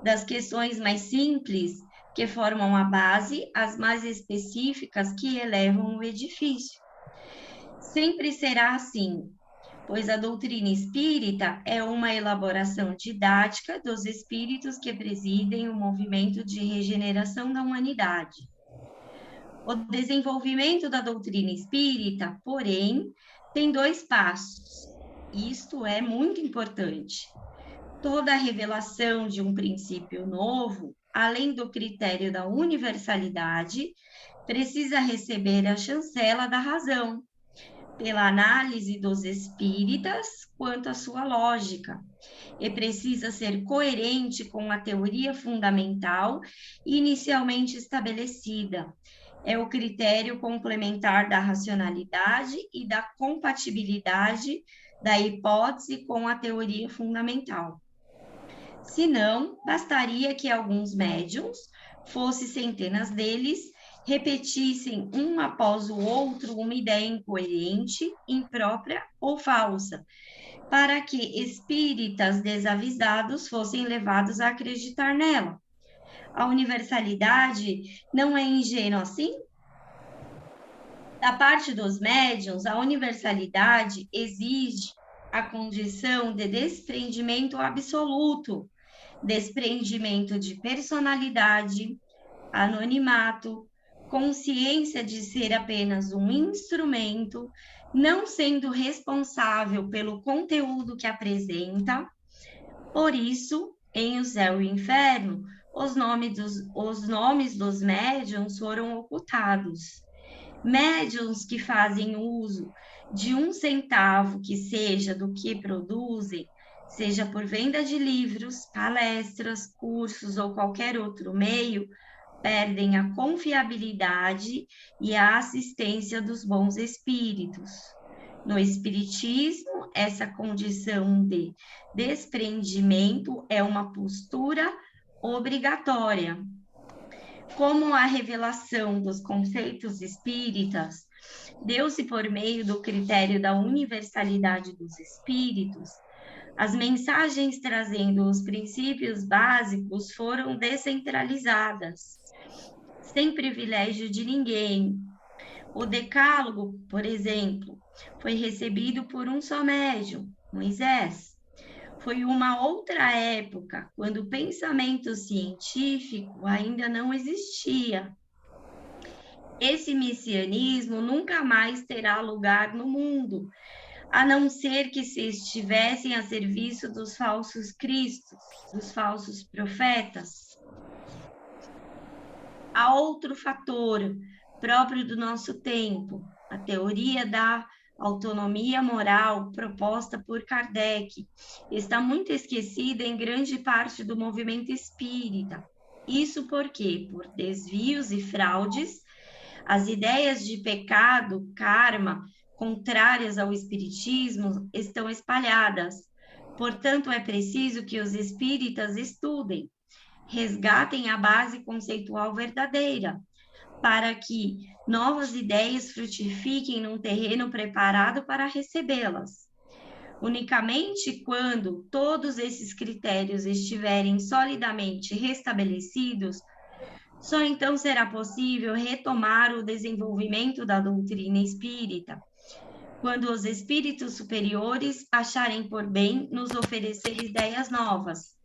das questões mais simples, que formam a base, às mais específicas, que elevam o edifício. Sempre será assim, pois a doutrina espírita é uma elaboração didática dos espíritos que presidem o movimento de regeneração da humanidade. O desenvolvimento da doutrina espírita, porém, tem dois passos. Isto é muito importante. Toda revelação de um princípio novo, além do critério da universalidade, precisa receber a chancela da razão, pela análise dos espíritas quanto à sua lógica, e precisa ser coerente com a teoria fundamental inicialmente estabelecida. É o critério complementar da racionalidade e da compatibilidade da hipótese com a teoria fundamental. Se não, bastaria que alguns médiuns, fossem centenas deles, repetissem um após o outro uma ideia incoerente, imprópria ou falsa, para que espíritas desavisados fossem levados a acreditar nela. A universalidade não é ingênua assim? Da parte dos médiuns, a universalidade exige a condição de desprendimento absoluto, desprendimento de personalidade, anonimato, consciência de ser apenas um instrumento, não sendo responsável pelo conteúdo que apresenta. Por isso, em O Céu e o Inferno, os nomes dos médiuns foram ocultados. Médiuns que fazem uso de 1 centavo que seja do que produzem, seja por venda de livros, palestras, cursos ou qualquer outro meio, perdem a confiabilidade e a assistência dos bons espíritos. No Espiritismo, essa condição de desprendimento é uma postura obrigatória. Como a revelação dos conceitos espíritas deu-se por meio do critério da universalidade dos espíritos, as mensagens trazendo os princípios básicos foram descentralizadas, sem privilégio de ninguém. O Decálogo, por exemplo, foi recebido por um só médium, Moisés. Foi uma outra época, quando o pensamento científico ainda não existia. Esse messianismo nunca mais terá lugar no mundo, a não ser que se estivessem a serviço dos falsos cristos, dos falsos profetas. Há outro fator próprio do nosso tempo, a teoria da autonomia moral proposta por Kardec está muito esquecida em grande parte do movimento espírita. Isso porque, por desvios e fraudes, as ideias de pecado, karma, contrárias ao espiritismo, estão espalhadas. Portanto, é preciso que os espíritas estudem, resgatem a base conceitual verdadeira, para que novas ideias frutifiquem num terreno preparado para recebê-las. Unicamente quando todos esses critérios estiverem solidamente restabelecidos, só então será possível retomar o desenvolvimento da doutrina espírita, quando os espíritos superiores acharem por bem nos oferecer ideias novas.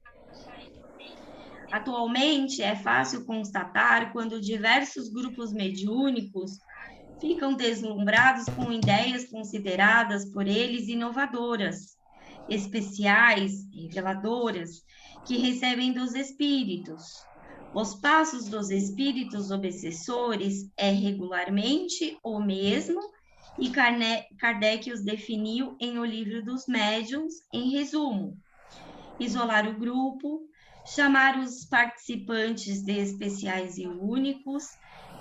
Atualmente, é fácil constatar quando diversos grupos mediúnicos ficam deslumbrados com ideias consideradas por eles inovadoras, especiais, reveladoras, que recebem dos espíritos. Os passos dos espíritos obsessores é regularmente o mesmo, e Kardec os definiu em O Livro dos Médiuns, em resumo: isolar o grupo, chamar os participantes de especiais e únicos,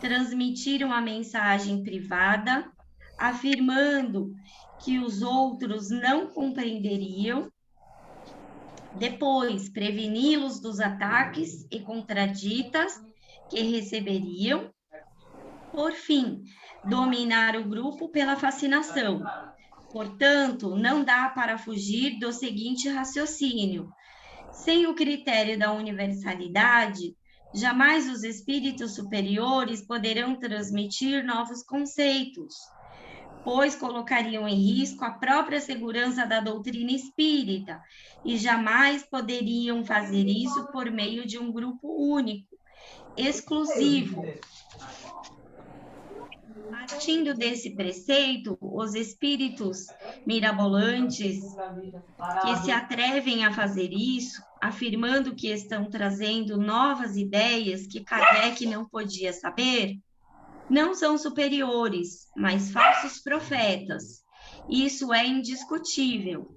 transmitir uma mensagem privada, afirmando que os outros não compreenderiam, depois preveni-los dos ataques e contraditas que receberiam, por fim, dominar o grupo pela fascinação. Portanto, não dá para fugir do seguinte raciocínio: sem o critério da universalidade, jamais os espíritos superiores poderão transmitir novos conceitos, pois colocariam em risco a própria segurança da doutrina espírita e jamais poderiam fazer isso por meio de um grupo único, exclusivo. Para Partindo desse preceito, os espíritos mirabolantes que se atrevem a fazer isso, afirmando que estão trazendo novas ideias que Kardec não podia saber, não são superiores, mas falsos profetas. Isso é indiscutível.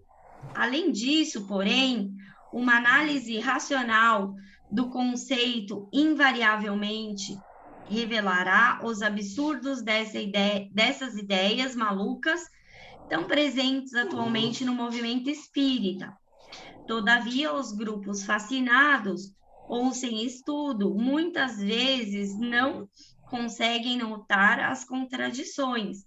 Além disso, porém, uma análise racional do conceito invariavelmente revelará os absurdos dessas ideias malucas tão presentes atualmente no movimento espírita. Todavia, os grupos fascinados ou sem estudo muitas vezes não conseguem notar as contradições,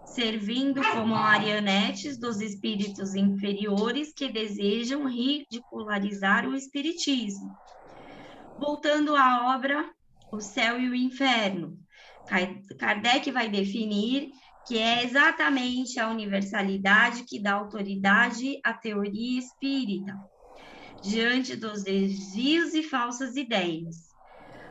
servindo como marionetes dos espíritos inferiores que desejam ridicularizar o espiritismo. Voltando à obra O Céu e o Inferno, Kardec vai definir que é exatamente a universalidade que dá autoridade à teoria espírita, diante dos desvios e falsas ideias.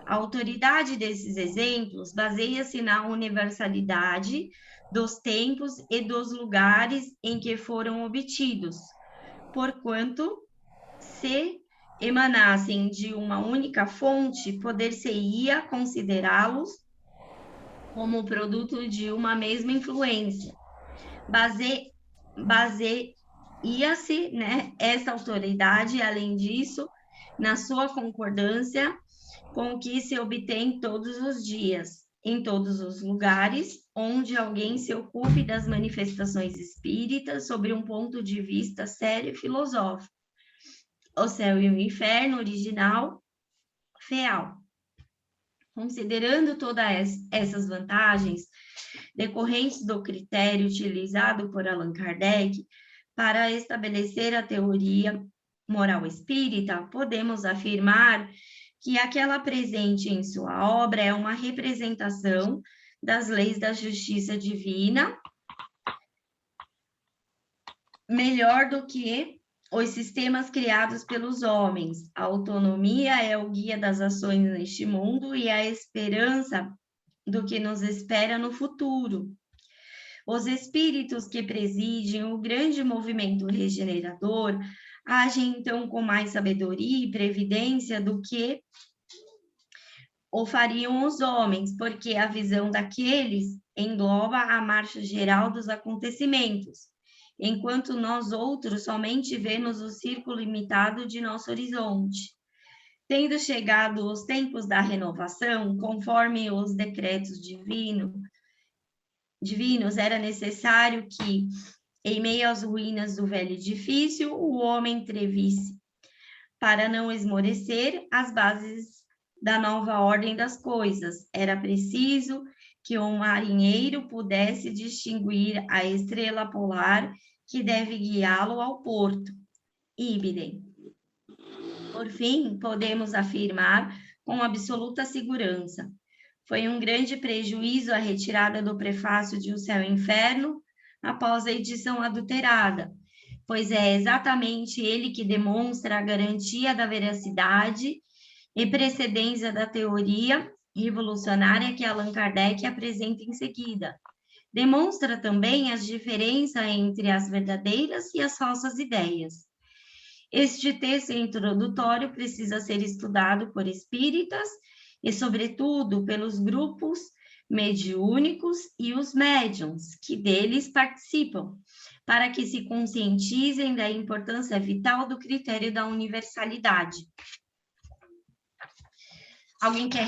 A autoridade desses exemplos baseia-se na universalidade dos tempos e dos lugares em que foram obtidos, porquanto, se emanassem de uma única fonte, poder-se-ia considerá-los como produto de uma mesma influência. Baseia-se, né, essa autoridade, além disso, na sua concordância com o que se obtém todos os dias, em todos os lugares onde alguém se ocupe das manifestações espíritas sobre um ponto de vista sério e filosófico. O Céu e o Inferno, original, Feal. Considerando todas essas vantagens decorrentes do critério utilizado por Allan Kardec para estabelecer a teoria moral espírita, podemos afirmar que aquela presente em sua obra é uma representação das leis da justiça divina, melhor do que os sistemas criados pelos homens. A autonomia é o guia das ações neste mundo e a esperança do que nos espera no futuro. Os espíritos que presidem o grande movimento regenerador agem, então, com mais sabedoria e previdência do que o fariam os homens, porque a visão daqueles engloba a marcha geral dos acontecimentos, enquanto nós outros somente vemos o círculo limitado de nosso horizonte. Tendo chegado os tempos da renovação, conforme os decretos divinos, era necessário que, em meio às ruínas do velho edifício, o homem entrevisse, para não esmorecer, as bases da nova ordem das coisas. Era preciso que um marinheiro pudesse distinguir a estrela polar que deve guiá-lo ao porto. Ibidem. Por fim, podemos afirmar com absoluta segurança: foi um grande prejuízo a retirada do prefácio de O Céu e o Inferno após a edição adulterada, pois é exatamente ele que demonstra a garantia da veracidade e precedência da teoria revolucionária que Allan Kardec apresenta em seguida. Demonstra também as diferenças entre as verdadeiras e as falsas ideias. Este texto introdutório precisa ser estudado por espíritas e, sobretudo, pelos grupos mediúnicos e os médiuns que deles participam, para que se conscientizem da importância vital do critério da universalidade. Alguém quer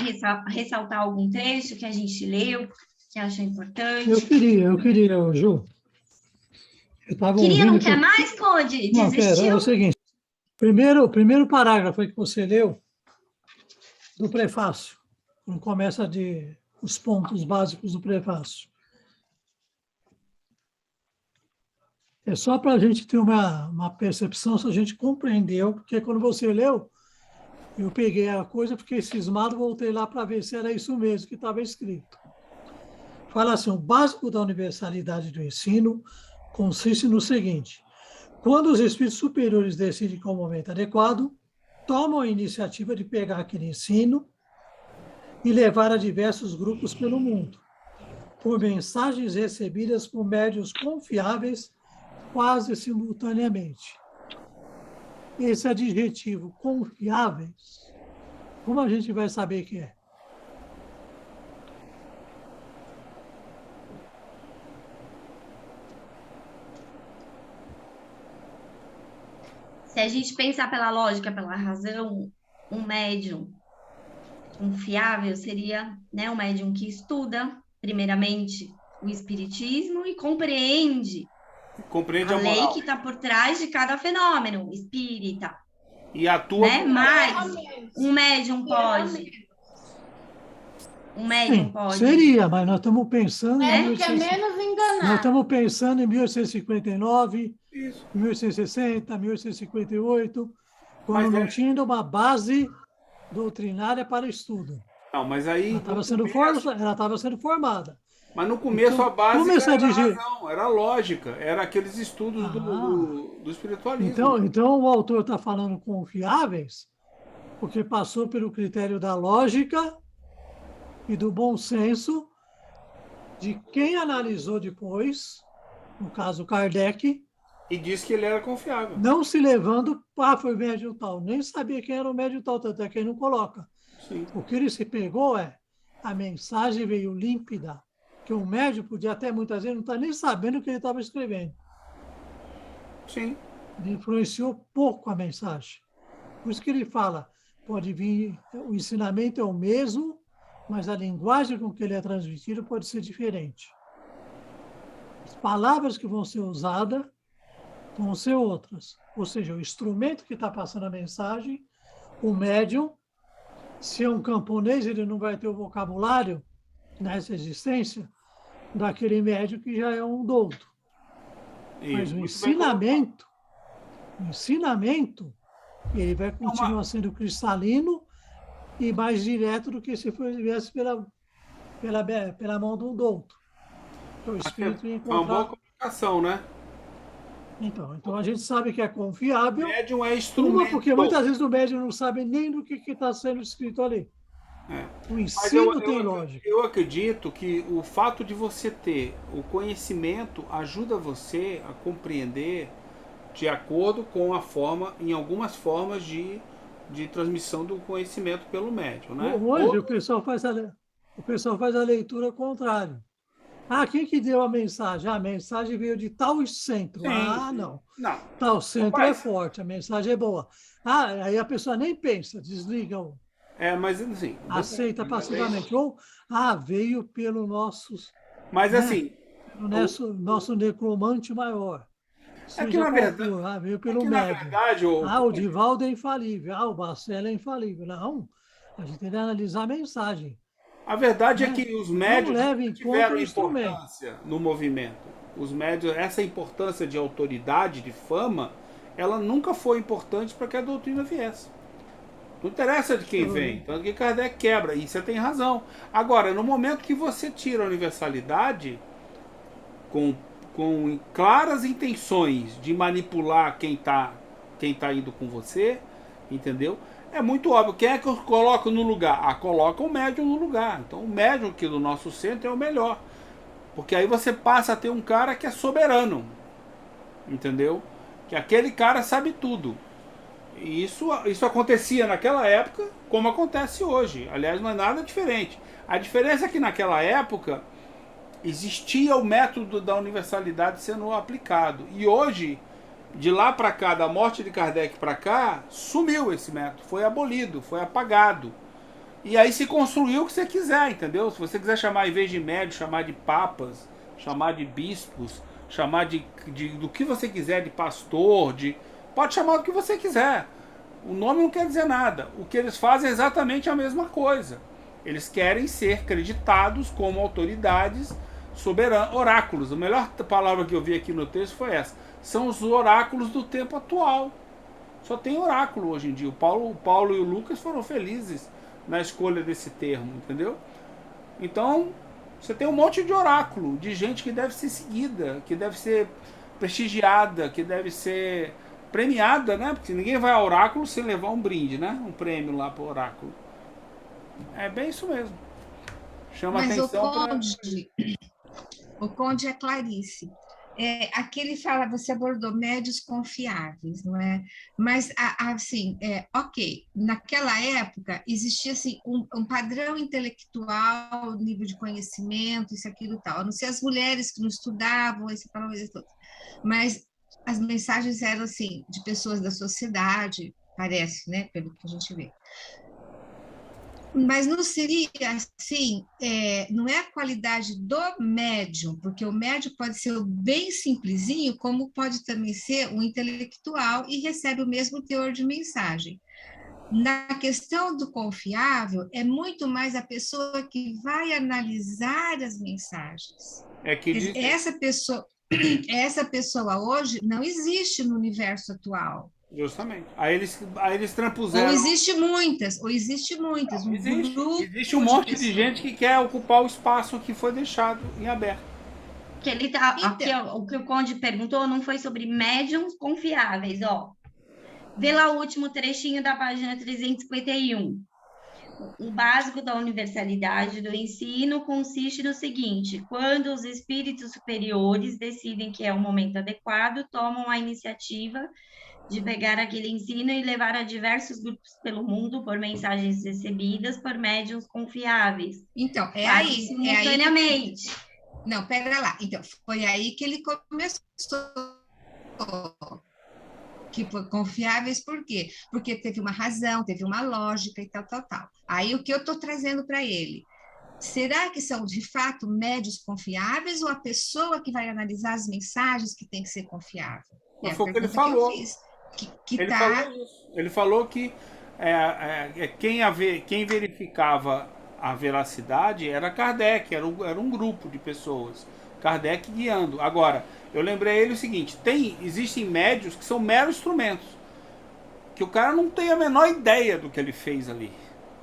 ressaltar algum trecho que a gente leu, que acha importante? Eu queria, Ju. Eu estava Queria, não ouvindo quer mais, Conde? Não, Desistiu? é o seguinte, primeiro parágrafo que você leu, do prefácio, quando começa os pontos básicos do prefácio. É só para a gente ter uma percepção, se a gente compreendeu, porque quando você leu, eu peguei a coisa, fiquei cismado, voltei lá para ver se era isso mesmo que estava escrito. Fala assim: o básico da universalidade do ensino consiste no seguinte: quando os espíritos superiores decidem qual o momento adequado, tomam a iniciativa de pegar aquele ensino e levar a diversos grupos pelo mundo. por mensagens recebidas por médiuns confiáveis quase simultaneamente. Esse adjetivo, confiáveis, como a gente vai saber que é? Se a gente pensar pela lógica, pela razão, um médium confiável seria, né, um médium que estuda, primeiramente, o espiritismo e compreende a lei que está por trás de cada fenômeno espírita. E atua. Né? Mas um médium pode. Um médium pode. Seria, mas nós estamos pensando. Que é menos enganado. Nós estamos pensando em 1859, isso. 1860, 1858, quando não tinha ainda uma base doutrinária para estudo. Não, mas aí. Ela estava sendo formada. Mas no começo então, a base era a razão, era a lógica, era aqueles estudos do espiritualismo. Então o autor está falando confiáveis, porque passou pelo critério da lógica e do bom senso de quem analisou depois, no caso Kardec, e disse que ele era confiável. Não se levando, foi médium tal, nem sabia quem era o médium tal, tanto é que ele não coloca. Sim. O que ele se pegou a mensagem veio límpida, que o médium podia até muitas vezes não estar nem sabendo o que ele estava escrevendo. Sim. Ele influenciou pouco a mensagem. Por isso que ele fala, pode vir, o ensinamento é o mesmo, mas a linguagem com que ele é transmitido pode ser diferente. As palavras que vão ser usadas vão ser outras. Ou seja, o instrumento que está passando a mensagem, o médium, se é um camponês, ele não vai ter o vocabulário nessa existência daquele médium que já é um douto. Mas o ensinamento, ele vai continuar sendo cristalino e mais direto do que se viesse pela mão de um douto. Então, o espírito ia encontrar... Uma boa comunicação, né? Então a gente sabe que é confiável. O médium é instrumento. Porque muitas vezes o médium não sabe nem do que está sendo escrito ali. O ensino tem lógica. Eu acredito que o fato de você ter o conhecimento ajuda você a compreender de acordo com a forma, em algumas formas de transmissão do conhecimento pelo médium, né? Hoje o pessoal faz a leitura contrária. Quem que deu a mensagem? A mensagem veio de tal centro. Sim, Não. Não. Tal centro é forte, a mensagem é boa. Aí a pessoa nem pensa, desliga o... mas assim... Aceita passivamente. Ou, veio pelo nosso... Mas assim... Nosso necromante maior. Que na verdade... veio pelo médium. O Divaldo é infalível. O Marcelo é infalível. Não, a gente tem que analisar a mensagem. A verdade é que os médios tiveram importância no movimento. Os médios, essa importância de autoridade, de fama, ela nunca foi importante para que a doutrina viesse. Não interessa de quem vem. Tanto que Kardec quebra. E você tem razão. Agora, no momento que você tira a universalidade, com claras intenções de manipular quem tá indo com você, entendeu? É muito óbvio. Quem é que eu coloco no lugar? Coloca o médium no lugar. Então o médium aqui do nosso centro é o melhor. Porque aí você passa a ter um cara que é soberano. Entendeu? Que aquele cara sabe tudo. E isso acontecia naquela época como acontece hoje. Aliás, não é nada diferente. A diferença é que naquela época existia o método da universalidade sendo aplicado. E hoje... De lá para cá, da morte de Kardec para cá, sumiu esse método, foi abolido, foi apagado. E aí se construiu o que você quiser, entendeu? Se você quiser chamar, em vez de médios, chamar de papas, chamar de bispos, chamar do que você quiser, de pastor, pode chamar do que você quiser. O nome não quer dizer nada. O que eles fazem é exatamente a mesma coisa. Eles querem ser creditados como autoridades soberanas, oráculos. A melhor palavra que eu vi aqui no texto foi essa. São os oráculos do tempo atual. Só tem oráculo hoje em dia. O Paulo e o Lucas foram felizes na escolha desse termo, entendeu? Então, você tem um monte de oráculo, de gente que deve ser seguida, que deve ser prestigiada, que deve ser premiada, né? Porque ninguém vai ao oráculo sem levar um brinde, né? Um prêmio lá pro oráculo. É bem isso mesmo. Chama atenção O Conde é Clarice. Aqui ele fala, você abordou médios confiáveis, não é? Mas, assim, ok, naquela época existia assim, um padrão intelectual, nível de conhecimento, isso, aquilo e tal, a não ser as mulheres que não estudavam, esse todo. Mas as mensagens eram assim, de pessoas da sociedade, parece, né? Pelo que a gente vê. Mas não seria assim, não é a qualidade do médium, porque o médium pode ser o bem simplesinho, como pode também ser um intelectual e recebe o mesmo teor de mensagem. Na questão do confiável, é muito mais a pessoa que vai analisar as mensagens. Essa pessoa hoje não existe no universo atual. Justamente. Aí eles transpuseram... Ou existe muitas. Existe um monte de gente que quer ocupar o espaço que foi deixado em aberto. Que ele tá, então, aqui, ó, o que o Conde perguntou não foi sobre médiums confiáveis, ó. Vê lá o último trechinho da página 351. O básico da universalidade do ensino consiste no seguinte: quando os espíritos superiores decidem que é o momento adequado, tomam a iniciativa de pegar aquele ensino e levar a diversos grupos pelo mundo por mensagens recebidas por médiuns confiáveis. Então, aí, simultaneamente. Não, pera lá. Então, foi aí que ele começou. Que foi confiáveis, por quê? Porque teve uma razão, teve uma lógica e tal. Aí, o que eu estou trazendo para ele? Será que são, de fato, médios confiáveis ou a pessoa que vai analisar as mensagens que tem que ser confiável? Foi o que ele falou. Ele falou que quem verificava a veracidade era Kardec, era um grupo de pessoas. Kardec guiando. Agora, eu lembrei ele o seguinte: existem médios que são meros instrumentos, que o cara não tem a menor ideia do que ele fez ali.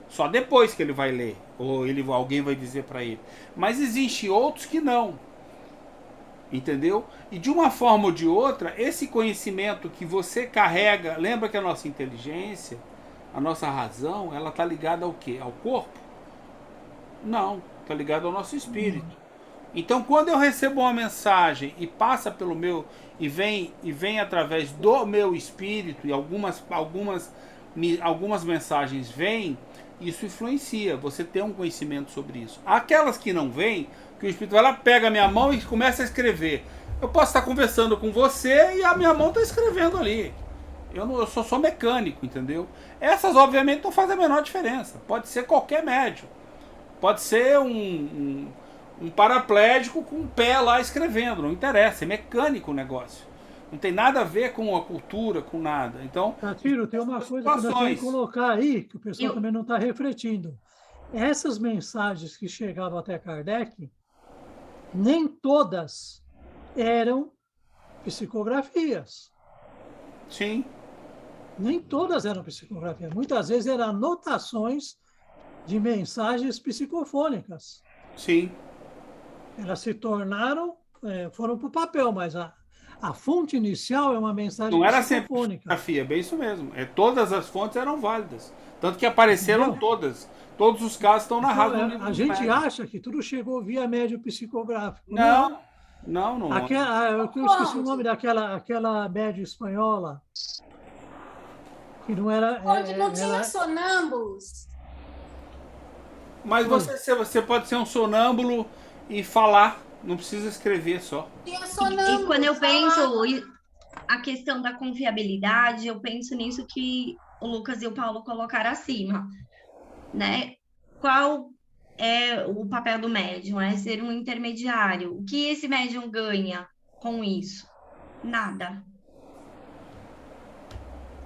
Só depois que ele vai ler, ou alguém vai dizer para ele. Mas existem outros que não. Entendeu? E de uma forma ou de outra, esse conhecimento que você carrega, lembra que a nossa inteligência, a nossa razão, ela está ligada ao quê? Ao corpo? Não, está ligada ao nosso espírito. Então, quando eu recebo uma mensagem e passa pelo meu, e vem através do meu espírito, e algumas mensagens vêm, isso influencia, você tem um conhecimento sobre isso. Aquelas que não vêm, que o espírito vai lá, pega a minha mão e começa a escrever. Eu posso estar conversando com você e a minha mão está escrevendo ali. Eu sou só mecânico, entendeu? Essas, obviamente, não fazem a menor diferença. Pode ser qualquer médium. Pode ser um paraplégico com o pé lá escrevendo. Não interessa, é mecânico o negócio. Não tem nada a ver com a cultura, com nada. Então, Tafiro, tem uma coisa que nós temos que colocar aí, que o pessoal também não está refletindo. Essas mensagens que chegavam até Kardec, nem todas eram psicografias. Sim. Nem todas eram psicografias. Muitas vezes eram anotações de mensagens psicofônicas. Sim. Elas se tornaram, foram para o papel, mas a fonte inicial é uma mensagem não era sempre psicografia, bem isso mesmo. Todas as fontes eram válidas. Tanto que apareceram todas. Todos os casos estão narrados no livro. A gente acha que tudo chegou via médio psicográfico. Não. Eu esqueci o nome daquela médio espanhola. Que não era. Onde não tinha sonâmbulos. Mas você pode ser um sonâmbulo e falar, não precisa escrever só. E quando eu penso a questão da confiabilidade, eu penso nisso que o Lucas e o Paulo colocaram acima, né? Qual é o papel do médium? É ser um intermediário. O que esse médium ganha com isso? Nada.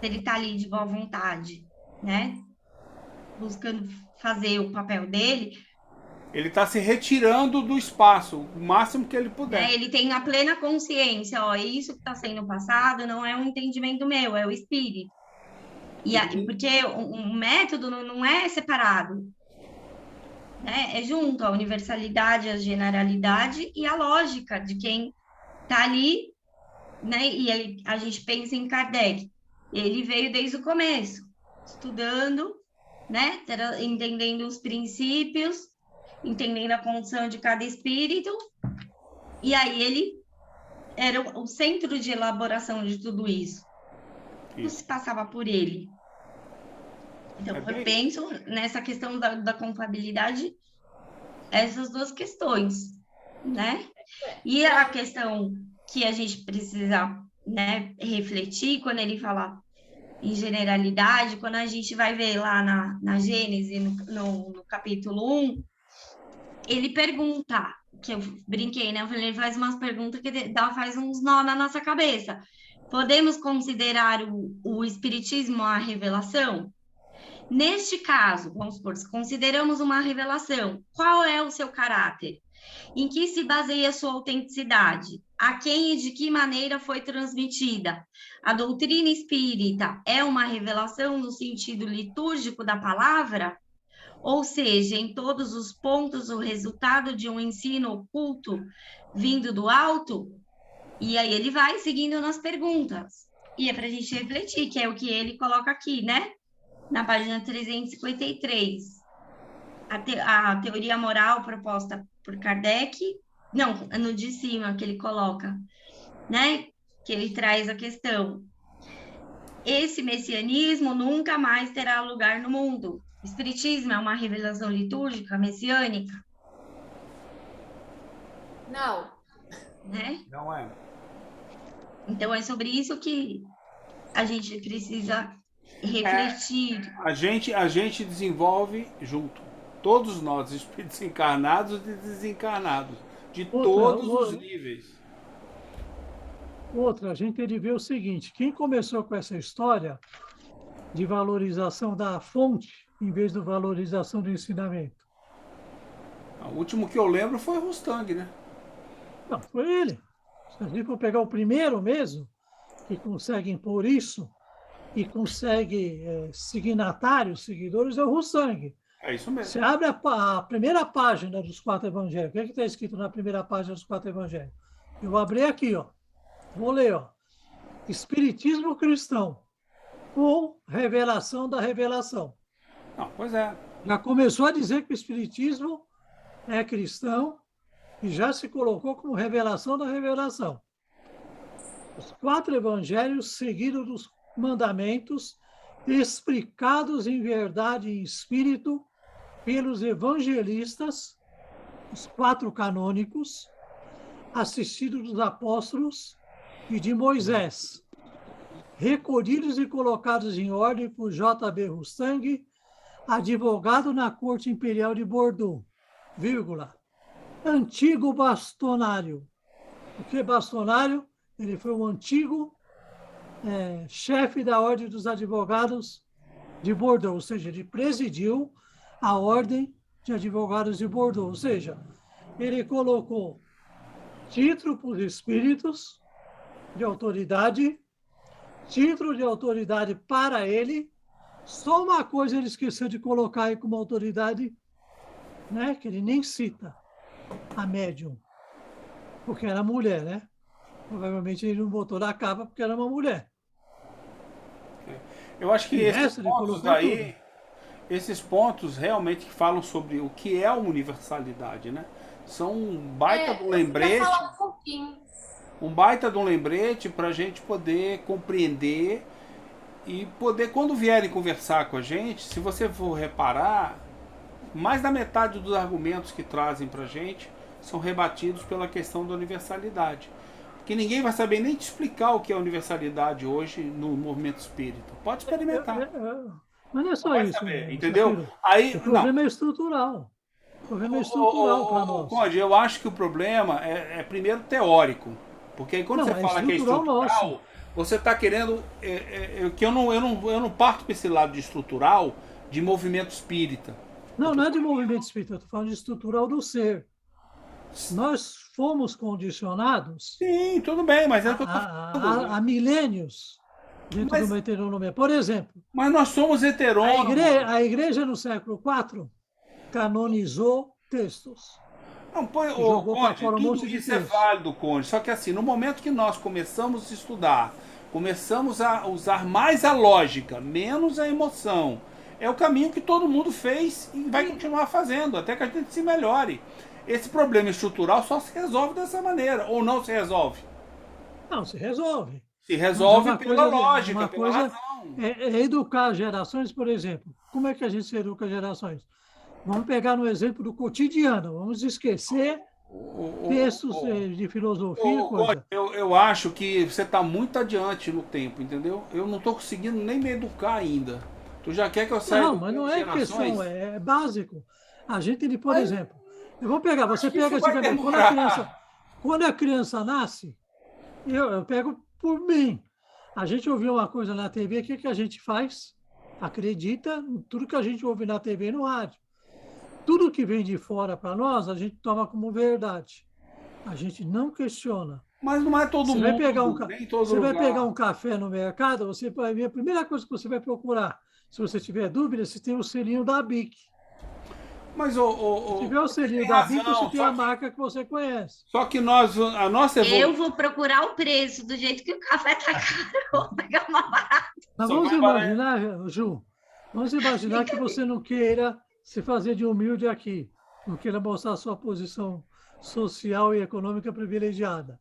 Ele está ali de boa vontade, né? Buscando fazer o papel dele. Ele está se retirando do espaço, o máximo que ele puder. Ele tem a plena consciência, isso que está sendo passado não é um entendimento meu, é o espírito. Porque o método não é separado, né? É junto a universalidade, a generalidade e a lógica de quem está ali, né? E aí a gente pensa em Kardec. Ele veio desde o começo, estudando, né? Entendendo os princípios, entendendo a condição de cada espírito, E aí ele era o centro de elaboração de tudo isso. Tudo se passava por ele. Então, eu penso nessa questão da culpabilidade, essas duas questões, né? E a questão que a gente precisa, né, refletir, quando ele fala em generalidade, quando a gente vai ver lá na Gênesis, no capítulo 1, ele pergunta, que eu brinquei, né? Ele faz umas perguntas que faz uns nó na nossa cabeça. Podemos considerar o Espiritismo a revelação? Neste caso, vamos supor, se consideramos uma revelação, qual é o seu caráter? Em que se baseia a sua autenticidade? A quem e de que maneira foi transmitida? A doutrina espírita é uma revelação no sentido litúrgico da palavra? Ou seja, em todos os pontos, o resultado de um ensino oculto vindo do alto? E aí ele vai seguindo nas perguntas. E é para a gente refletir, que é o que ele coloca aqui, né? Na página 353. A teoria moral proposta por Kardec, não, no de cima que ele coloca, né? Que ele traz a questão. Esse messianismo nunca mais terá lugar no mundo. O Espiritismo é uma revelação litúrgica, messiânica? Não. Né? Não é. Então, é sobre isso que a gente precisa refletir. A gente desenvolve junto. Todos nós, espíritos encarnados e desencarnados, de todos os níveis. Outra, a gente tem de ver o seguinte, quem começou com essa história de valorização da fonte, em vez de valorização do ensinamento? O último que eu lembro foi o Rustang, né? Não, foi ele. Se a gente for pegar o primeiro mesmo, que consegue impor isso, e consegue signatários, seguidores, é o Rustang. É isso mesmo. Você abre a primeira página dos 4 evangelhos. O que é que está escrito na primeira página dos 4 evangelhos? Eu vou abrir aqui, ó. Vou ler, ó. Espiritismo cristão, ou revelação da revelação. Não, pois é. Já começou a dizer que o Espiritismo é cristão e já se colocou como revelação da revelação. Os 4 evangelhos seguidos dos mandamentos, explicados em verdade e em espírito pelos evangelistas, os 4 canônicos, assistidos dos apóstolos e de Moisés, recolhidos e colocados em ordem por J.B. Rustang, advogado na Corte Imperial de Bordeaux, vírgula, antigo bastonário. O que é bastonário? Ele foi um antigo chefe da Ordem dos Advogados de Bordeaux, ou seja, ele presidiu a Ordem de Advogados de Bordeaux, ou seja, ele colocou título para os espíritos de autoridade, título de autoridade para ele. Só uma coisa ele esqueceu de colocar aí como autoridade, né, que ele nem cita, a médium, porque era mulher, né? Provavelmente ele não botou na capa porque era uma mulher. Eu acho que esses pontos realmente falam sobre o que é uma universalidade, né? São um baita de um lembrete. Um baita de um lembrete para a gente poder compreender e poder, quando vierem conversar com a gente, se você for reparar, mais da metade dos argumentos que trazem para a gente são rebatidos pela questão da universalidade. Porque ninguém vai saber nem te explicar o que é universalidade hoje no movimento espírita. Pode experimentar. Mas não é só isso. Saber, entendeu? Aí, o problema é estrutural. O problema é estrutural para nós. Conde, eu acho que o problema é primeiro teórico. Porque aí quando você fala que é estrutural, você está querendo... que eu não parto para esse lado de estrutural de movimento espírita. Não é de movimento espírita. Eu estou falando de estrutural do ser. Nós fomos condicionados... Sim, tudo bem, mas é que eu tô falando. Há milênios dentro do heteronomia. Por exemplo... Mas nós somos heterônomos. A igreja no século IV canonizou textos. Não, Conde, tudo isso é válido, Conde. Só que assim, no momento que nós começamos a estudar, começamos a usar mais a lógica, menos a emoção, é o caminho que todo mundo fez e vai continuar fazendo, até que a gente se melhore. Esse problema estrutural só se resolve dessa maneira, ou não se resolve? Não, se resolve. Se resolve pela coisa, lógica, uma pela coisa razão. é educar as gerações, por exemplo. Como é que a gente se educa as gerações? Vamos pegar no exemplo do cotidiano, vamos esquecer textos de filosofia e coisa. Eu acho que você está muito adiante no tempo, entendeu? Eu não estou conseguindo nem me educar ainda. Tu já quer que eu saia Não, mas não é questão, é básico. A gente, por exemplo, eu vou pegar, você pega antigamente, quando a criança nasce, eu pego por mim. A gente ouviu uma coisa na TV, o que a gente faz? Acredita em tudo que a gente ouve na TV e no rádio. Tudo que vem de fora para nós, a gente toma como verdade. A gente não questiona. Mas não é todo mundo. Você vai pegar um café no mercado, você vai ver, a primeira coisa que você vai procurar, se você tiver dúvida, se tem o selinho da BIC. Mas se tiver o selinho da BIC, você tem a marca que você conhece. Só que a nossa evolução... Eu vou procurar o preço, do jeito que o café está caro, vou pegar uma barata. Mas vamos imaginar, Ju, vamos imaginar que você não queira se fazer de humilde aqui, não queira mostrar sua posição social e econômica privilegiada.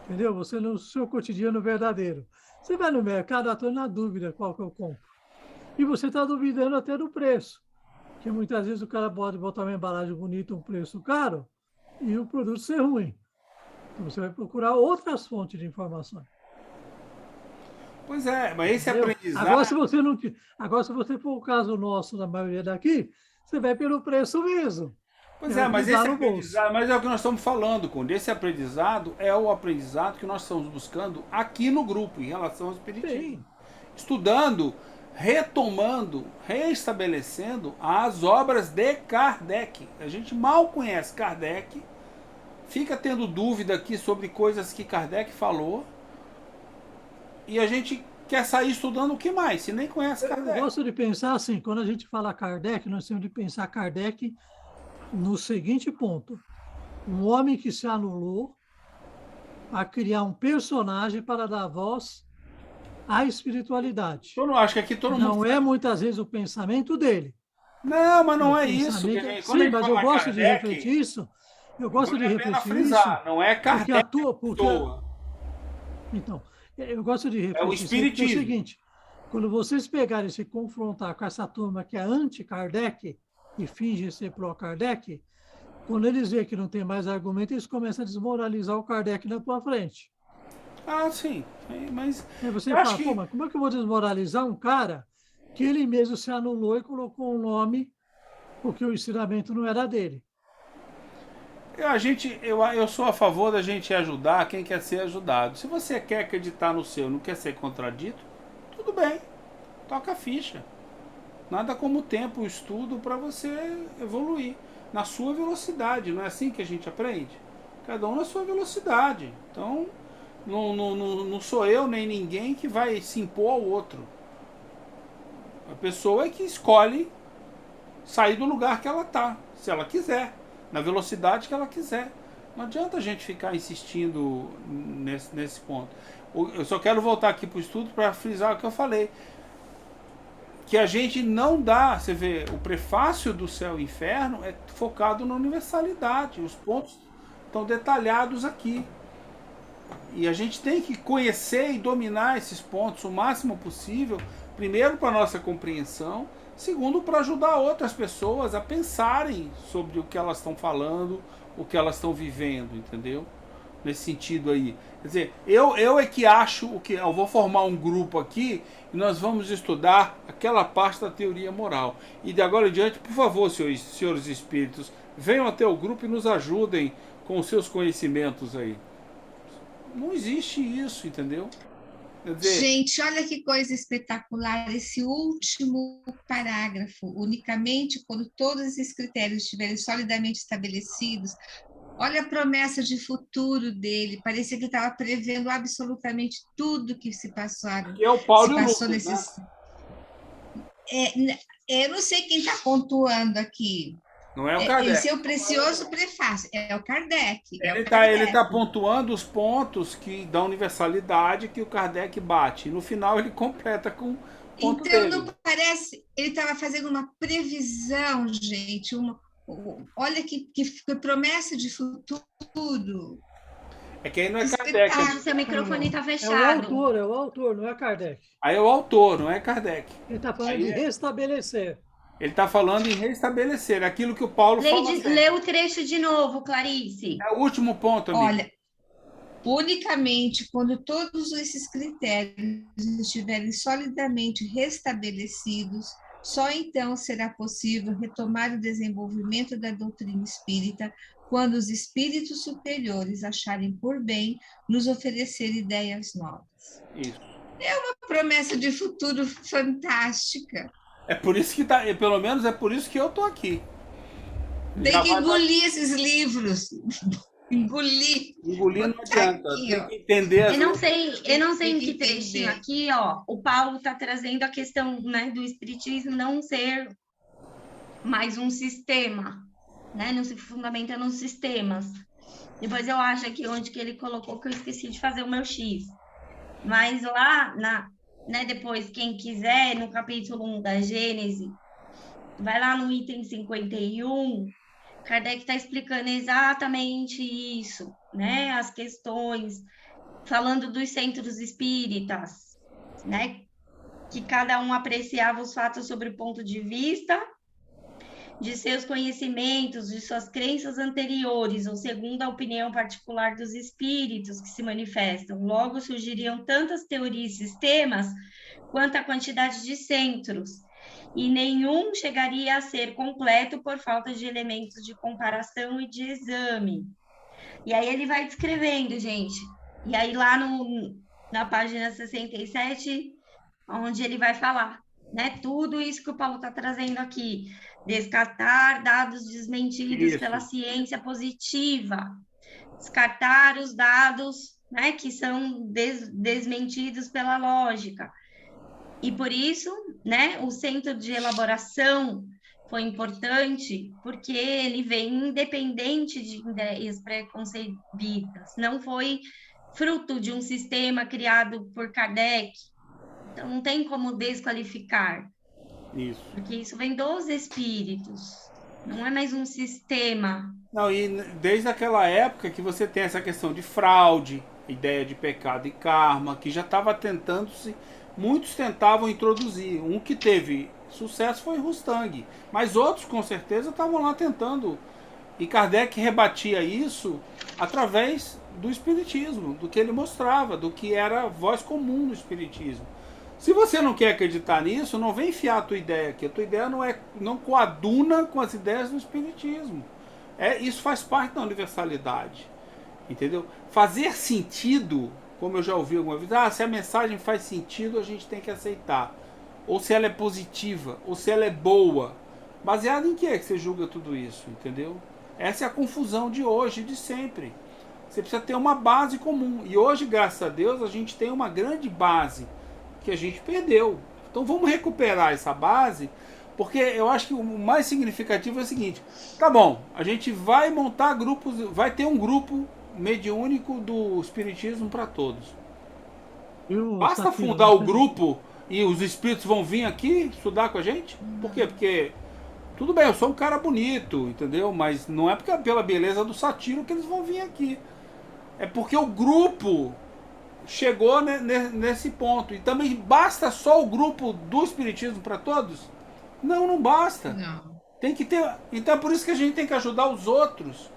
Entendeu? Você no seu cotidiano verdadeiro. Você vai no mercado, estou na dúvida qual que eu compro. E você está duvidando até do preço. Porque muitas vezes o cara pode botar uma embalagem bonita, um preço caro, e o produto ser ruim. Então você vai procurar outras fontes de informação. Pois é, mas esse aprendizado... Agora, se você for o caso nosso, da maioria daqui, você vai pelo preço mesmo. Pois mas esse aprendizado, mas é o que nós estamos falando, Conde. Esse aprendizado é o aprendizado que nós estamos buscando aqui no grupo, em relação ao espiritismo. Sim. Estudando, retomando, reestabelecendo as obras de Kardec. A gente mal conhece Kardec, fica tendo dúvida aqui sobre coisas que Kardec falou, e a gente quer sair estudando o que mais, se nem conhece Kardec. Eu gosto de pensar assim, quando a gente fala Kardec, nós temos de pensar Kardec no seguinte ponto: um homem que se anulou a criar um personagem para dar voz à espiritualidade. Eu não acho que aqui todo mundo... Não é muitas vezes o pensamento dele. Não, mas não é isso. Sim, mas eu gosto de refletir isso. Eu gosto de refletir isso. Não é Kardec. Então, eu gosto de refletir o espiritismo. Isso, é o seguinte: quando vocês pegarem e se confrontar com essa turma que é anti-Kardec e finge ser pró-Kardec, quando eles veem que não tem mais argumento, eles começam a desmoralizar o Kardec na tua frente. Ah, sim. Mas aí você fala, pô, mas como é que eu vou desmoralizar um cara que ele mesmo se anulou e colocou um nome porque o ensinamento não era dele? Eu sou a favor da gente ajudar quem quer ser ajudado. Se você quer acreditar no seu, não quer ser contradito, tudo bem, toca a ficha. Nada como o tempo, o estudo para você evoluir na sua velocidade. Não é assim que a gente aprende? Cada um na sua velocidade. Então, não sou eu nem ninguém que vai se impor ao outro. A pessoa é que escolhe sair do lugar que ela está, se ela quiser, na velocidade que ela quiser. Não adianta a gente ficar insistindo nesse ponto. Eu só quero voltar aqui para o estudo para frisar o que eu falei. Que a gente não dá, você vê, o prefácio do Céu e Inferno é focado na universalidade, os pontos estão detalhados aqui. E a gente tem que conhecer e dominar esses pontos o máximo possível, primeiro para a nossa compreensão, segundo para ajudar outras pessoas a pensarem sobre o que elas estão falando, o que elas estão vivendo, entendeu? Nesse sentido aí. Quer dizer, eu é que acho que eu vou formar um grupo aqui e nós vamos estudar aquela parte da teoria moral. E de agora em diante, por favor, senhores espíritos, venham até o grupo e nos ajudem com os seus conhecimentos aí. Não existe isso, entendeu? Quer dizer, gente, olha que coisa espetacular esse último parágrafo. Unicamente quando todos esses critérios estiverem solidamente estabelecidos. Olha a promessa de futuro dele. Parecia que ele estava prevendo absolutamente tudo que se passou. Que é o Paulo nesses... né? Eu não sei quem está pontuando aqui. Não é o Kardec. Esse é o precioso prefácio. É o Kardec. Ele está pontuando os pontos da universalidade que o Kardec bate. E no final ele completa com o ponto então, dele. Não parece... Ele estava fazendo uma previsão, gente, olha que promessa de futuro. É que aí não é Kardec. Seu microfone está É o fechado. autor, não é Kardec. Aí é o autor, não é Kardec. Ele está falando de restabelecer. Ele está falando em restabelecer aquilo que o Paulo falou. Lê o trecho de novo, Clarice. É o último ponto, amigo. Olha, unicamente quando todos esses critérios estiverem solidamente restabelecidos, só então será possível retomar o desenvolvimento da doutrina espírita, quando os espíritos superiores acharem por bem nos oferecer ideias novas. Isso. É uma promessa de futuro fantástica. É por isso que tá, pelo menos é por isso que eu tô aqui. Tem que engolir esses livros. Engolir. Engolir não adianta. Aqui, tem que entender. Eu não sei em que trechinho aqui, ó, o Paulo está trazendo a questão, né, do espiritismo não ser mais um sistema, né, não se fundamenta nos sistemas. Depois eu acho aqui onde que ele colocou que eu esqueci de fazer o meu X. Mas lá, né, depois, quem quiser, no capítulo 1 da Gênese, vai lá no item 51, Kardec está explicando exatamente isso, né? As questões, falando dos centros espíritas, né? Que cada um apreciava os fatos sobre o ponto de vista de seus conhecimentos, de suas crenças anteriores, ou segundo a opinião particular dos espíritos que se manifestam. Logo surgiriam tantas teorias e sistemas quanto a quantidade de centros, e nenhum chegaria a ser completo por falta de elementos de comparação e de exame. E aí ele vai descrevendo, gente. E aí lá na página 67, onde ele vai falar, né? Tudo isso que o Paulo está trazendo aqui. Descartar dados desmentidos pela ciência positiva. Descartar os dados, né, que são desmentidos pela lógica. E por isso, né, o centro de elaboração foi importante, porque ele vem independente de ideias preconcebidas, não foi fruto de um sistema criado por Kardec. Então, não tem como desqualificar. Isso. Porque isso vem dos espíritos, não é mais um sistema. Não, e desde aquela época que você tem essa questão de fraude, ideia de pecado e karma, que já estava tentando-se. Muitos tentavam introduzir. Um que teve sucesso foi Rustang, mas outros com certeza estavam lá tentando. E Kardec rebatia isso através do espiritismo, do que ele mostrava, do que era a voz comum do espiritismo. Se você não quer acreditar nisso, não vem enfiar a tua ideia aqui. A tua ideia não coaduna com as ideias do espiritismo. Isso faz parte da universalidade. Entendeu? Fazer sentido, como eu já ouvi alguma vez, se a mensagem faz sentido, a gente tem que aceitar. Ou se ela é positiva, ou se ela é boa. Baseado em que você julga tudo isso, entendeu? Essa é a confusão de hoje e de sempre. Você precisa ter uma base comum. E hoje, graças a Deus, a gente tem uma grande base que a gente perdeu. Então vamos recuperar essa base, porque eu acho que o mais significativo é o seguinte: tá bom, a gente vai montar grupos, vai ter um grupo mediúnico do espiritismo para todos. Basta fundar o grupo e os espíritos vão vir aqui estudar com a gente? Por quê? Porque tudo bem, eu sou um cara bonito, entendeu? Mas não é porque pela beleza do Satiro que eles vão vir aqui. É porque o grupo chegou nesse ponto. E também basta só o grupo do espiritismo para todos? Não, não basta. Não. Tem que ter. Então é por isso que a gente tem que ajudar os outros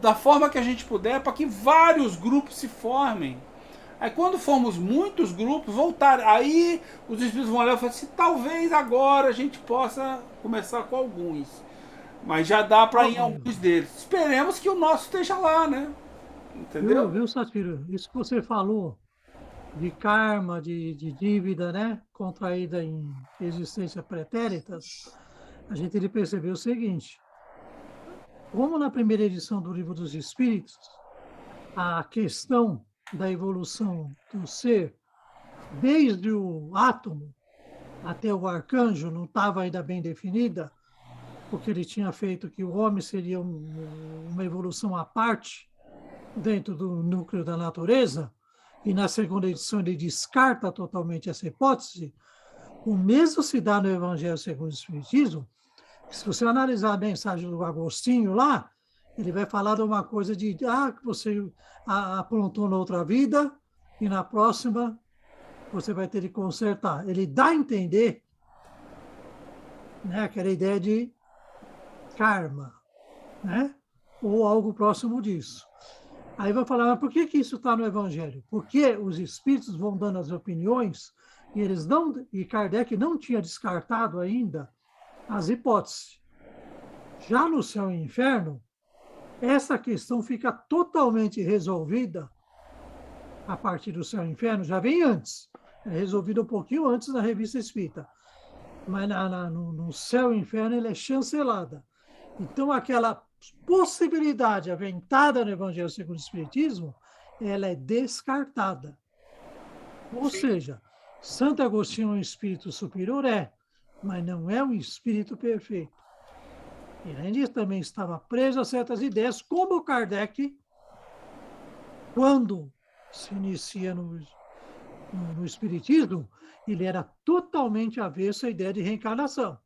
da forma que a gente puder, para que vários grupos se formem. Aí quando formos muitos grupos, voltar, aí os espíritos vão olhar e falar assim: talvez agora a gente possa começar com alguns, mas já dá para ir em alguns deles. Esperemos que o nosso esteja lá, né? Entendeu? Viu, Satiro? Isso que você falou de karma, de dívida, né, contraída em existência pretéritas, a gente percebeu o seguinte: como na primeira edição do Livro dos Espíritos, a questão da evolução do ser, desde o átomo até o arcanjo, não estava ainda bem definida, porque ele tinha feito que o homem seria uma evolução à parte dentro do núcleo da natureza, e na segunda edição ele descarta totalmente essa hipótese. O mesmo se dá no Evangelho segundo o Espiritismo, Se você analisar a mensagem do Agostinho lá, ele vai falar de uma coisa de que você aprontou na outra vida e na próxima você vai ter que consertar. Ele dá a entender, né, aquela ideia de karma, né, ou algo próximo disso. Aí vai falar, mas por que isso está no Evangelho? Porque os espíritos vão dando as opiniões e Kardec não tinha descartado ainda as hipóteses. Já no céu e inferno, essa questão fica totalmente resolvida a partir do céu e inferno, já vem antes. É resolvida um pouquinho antes na Revista Espírita. Mas no céu e inferno ela é chancelada. Então, aquela possibilidade aventada no Evangelho segundo o Espiritismo, ela é descartada. Ou seja, Santo Agostinho é um espírito superior, mas não é um espírito perfeito. Ele ainda também estava preso a certas ideias, como Kardec, quando se inicia no Espiritismo, ele era totalmente avesso à ideia de reencarnação.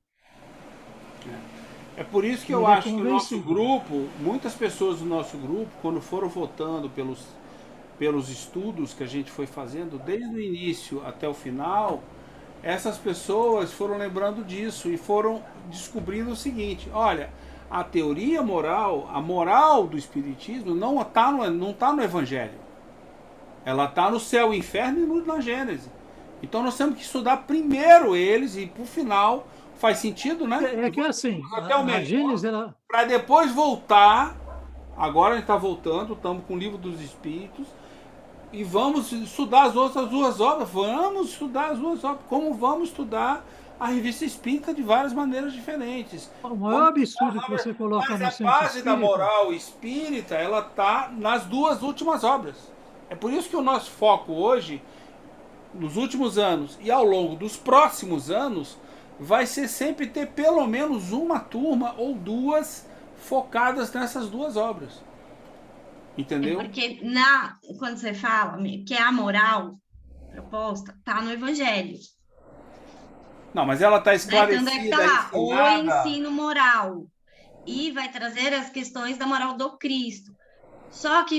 É por isso que eu acho que o nosso grupo, muitas pessoas do nosso grupo, quando foram votando pelos estudos que a gente foi fazendo, desde o início até o final, essas pessoas foram lembrando disso e foram descobrindo o seguinte: olha, a teoria moral, a moral do Espiritismo não está no Evangelho. Ela está no céu e inferno e na Gênese. Então nós temos que estudar primeiro eles e, por final, faz sentido, né? É que assim, até o melhor, Gênese, para depois voltar. Agora a gente está voltando, estamos com o Livro dos Espíritos e vamos estudar as outras duas obras. Vamos estudar as duas obras, como vamos estudar a Revista Espírita de várias maneiras diferentes. O maior absurdo que você coloca no Centro Espírita... Mas a base da moral espírita, ela está nas duas últimas obras. É por isso que o nosso foco hoje, nos últimos anos e ao longo dos próximos anos, vai ser sempre ter pelo menos uma turma ou duas focadas nessas duas obras. Entendeu? É porque quando você fala que a moral proposta está no Evangelho. Não, mas ela está esclarecida. Então deve estar lá, o ensino moral. E vai trazer as questões da moral do Cristo. Só que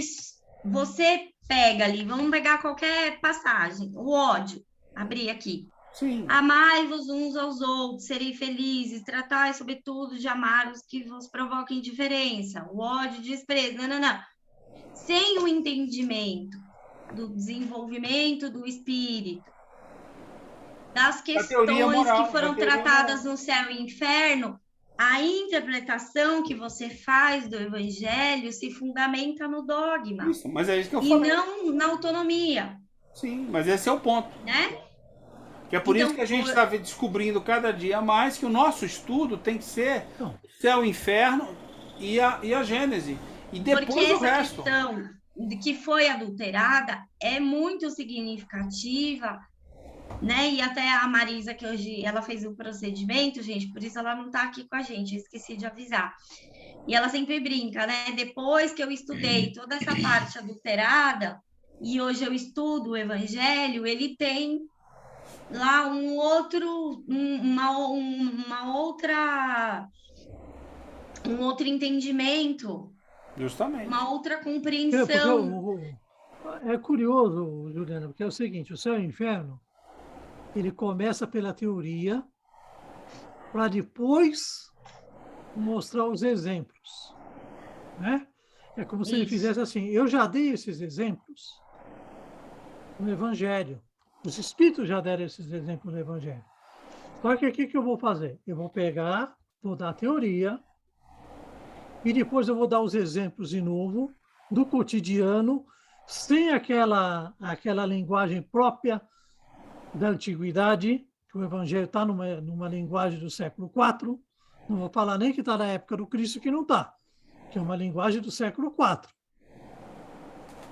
você pega ali, vamos pegar qualquer passagem, o ódio, abrir aqui. Sim. Amai-vos uns aos outros, serei felizes, tratai sobretudo de amar os que vos provoquem indiferença, o ódio, o desprezo, não. Sem o entendimento do desenvolvimento do espírito, das questões moral, que foram tratadas no céu e inferno, a interpretação que você faz do Evangelho se fundamenta no dogma. Isso, mas é isso que eu falei. E não na autonomia. Sim, mas esse é o ponto. Né? Que é por isso que a gente está descobrindo cada dia mais que o nosso estudo tem que ser céu e inferno e a Gênese. E depois porque o resto. Porque essa questão de que foi adulterada é muito significativa, né? E até a Marisa, que hoje ela fez o procedimento, gente, por isso ela não está aqui com a gente, eu esqueci de avisar. E ela sempre brinca, né? Depois que eu estudei toda essa parte adulterada, e hoje eu estudo o Evangelho, ele tem lá um outro entendimento. Justamente. Uma outra compreensão. É curioso, Juliana, porque é o seguinte, o céu e o inferno, ele começa pela teoria para depois mostrar os exemplos, né? É como se ele fizesse assim, eu já dei esses exemplos no Evangelho, os Espíritos já deram esses exemplos no Evangelho. Só que o que eu vou fazer? Eu vou pegar, vou dar a teoria, e depois eu vou dar os exemplos de novo do cotidiano, sem aquela linguagem própria da antiguidade, que o Evangelho está numa linguagem do século IV, não vou falar nem que está na época do Cristo, que não está, que é uma linguagem do século IV.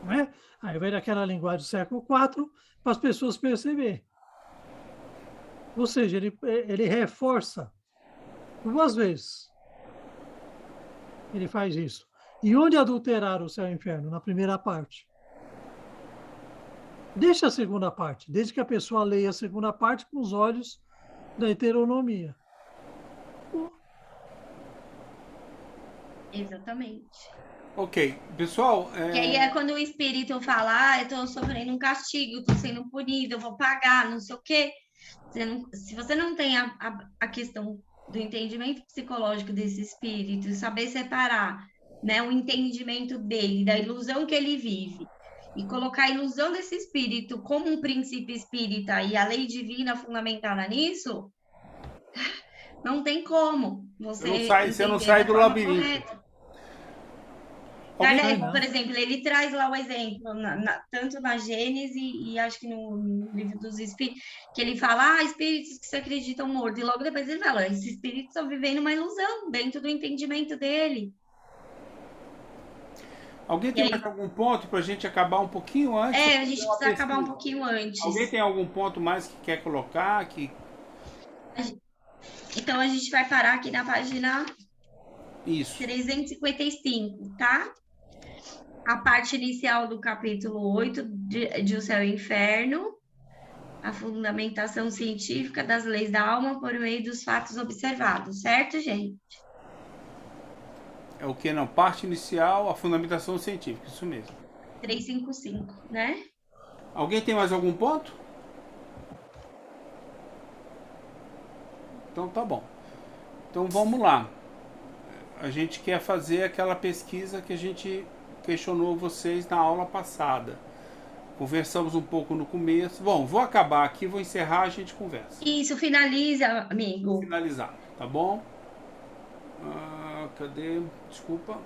Não é? Aí vai daquela linguagem do século IV para as pessoas perceberem. Ou seja, ele reforça duas vezes. Ele faz isso. E onde adulterar o céu e o inferno? Na primeira parte. Deixa a segunda parte, desde que a pessoa leia a segunda parte com os olhos da heteronomia. Exatamente. Ok, pessoal... Que aí é quando o espírito fala, eu estou sofrendo um castigo, estou sendo punido, eu vou pagar, não sei o quê. Se você não tem a questão do entendimento psicológico desse espírito, saber separar, né, o entendimento dele, da ilusão que ele vive, e colocar a ilusão desse espírito como um princípio espírita e a lei divina fundamentada nisso, não tem como você não sai do labirinto. Correta. Alguém... Kardec, por exemplo, ele traz lá o exemplo, tanto na Gênese e acho que no Livro dos Espíritos, que ele fala, espíritos que se acreditam mortos, e logo depois ele fala, esses espíritos estão vivendo uma ilusão dentro do entendimento dele. Alguém tem mais algum ponto para a gente acabar um pouquinho antes? A gente precisa acabar um pouquinho antes. Alguém tem algum ponto mais que quer colocar? Então, a gente vai parar aqui na página Isso. 355, tá? A parte inicial do capítulo 8, de O Céu e o Inferno, a fundamentação científica das leis da alma por meio dos fatos observados, certo, gente? É o que não? Parte inicial, a fundamentação científica, isso mesmo. 355, né? Alguém tem mais algum ponto? Então tá bom. Então vamos lá. A gente quer fazer aquela pesquisa que a gente questionou vocês na aula passada. Conversamos um pouco no começo. Bom, vou acabar aqui, vou encerrar, a gente conversa. Isso, finaliza, amigo. Vou finalizar, tá bom? Cadê? Desculpa.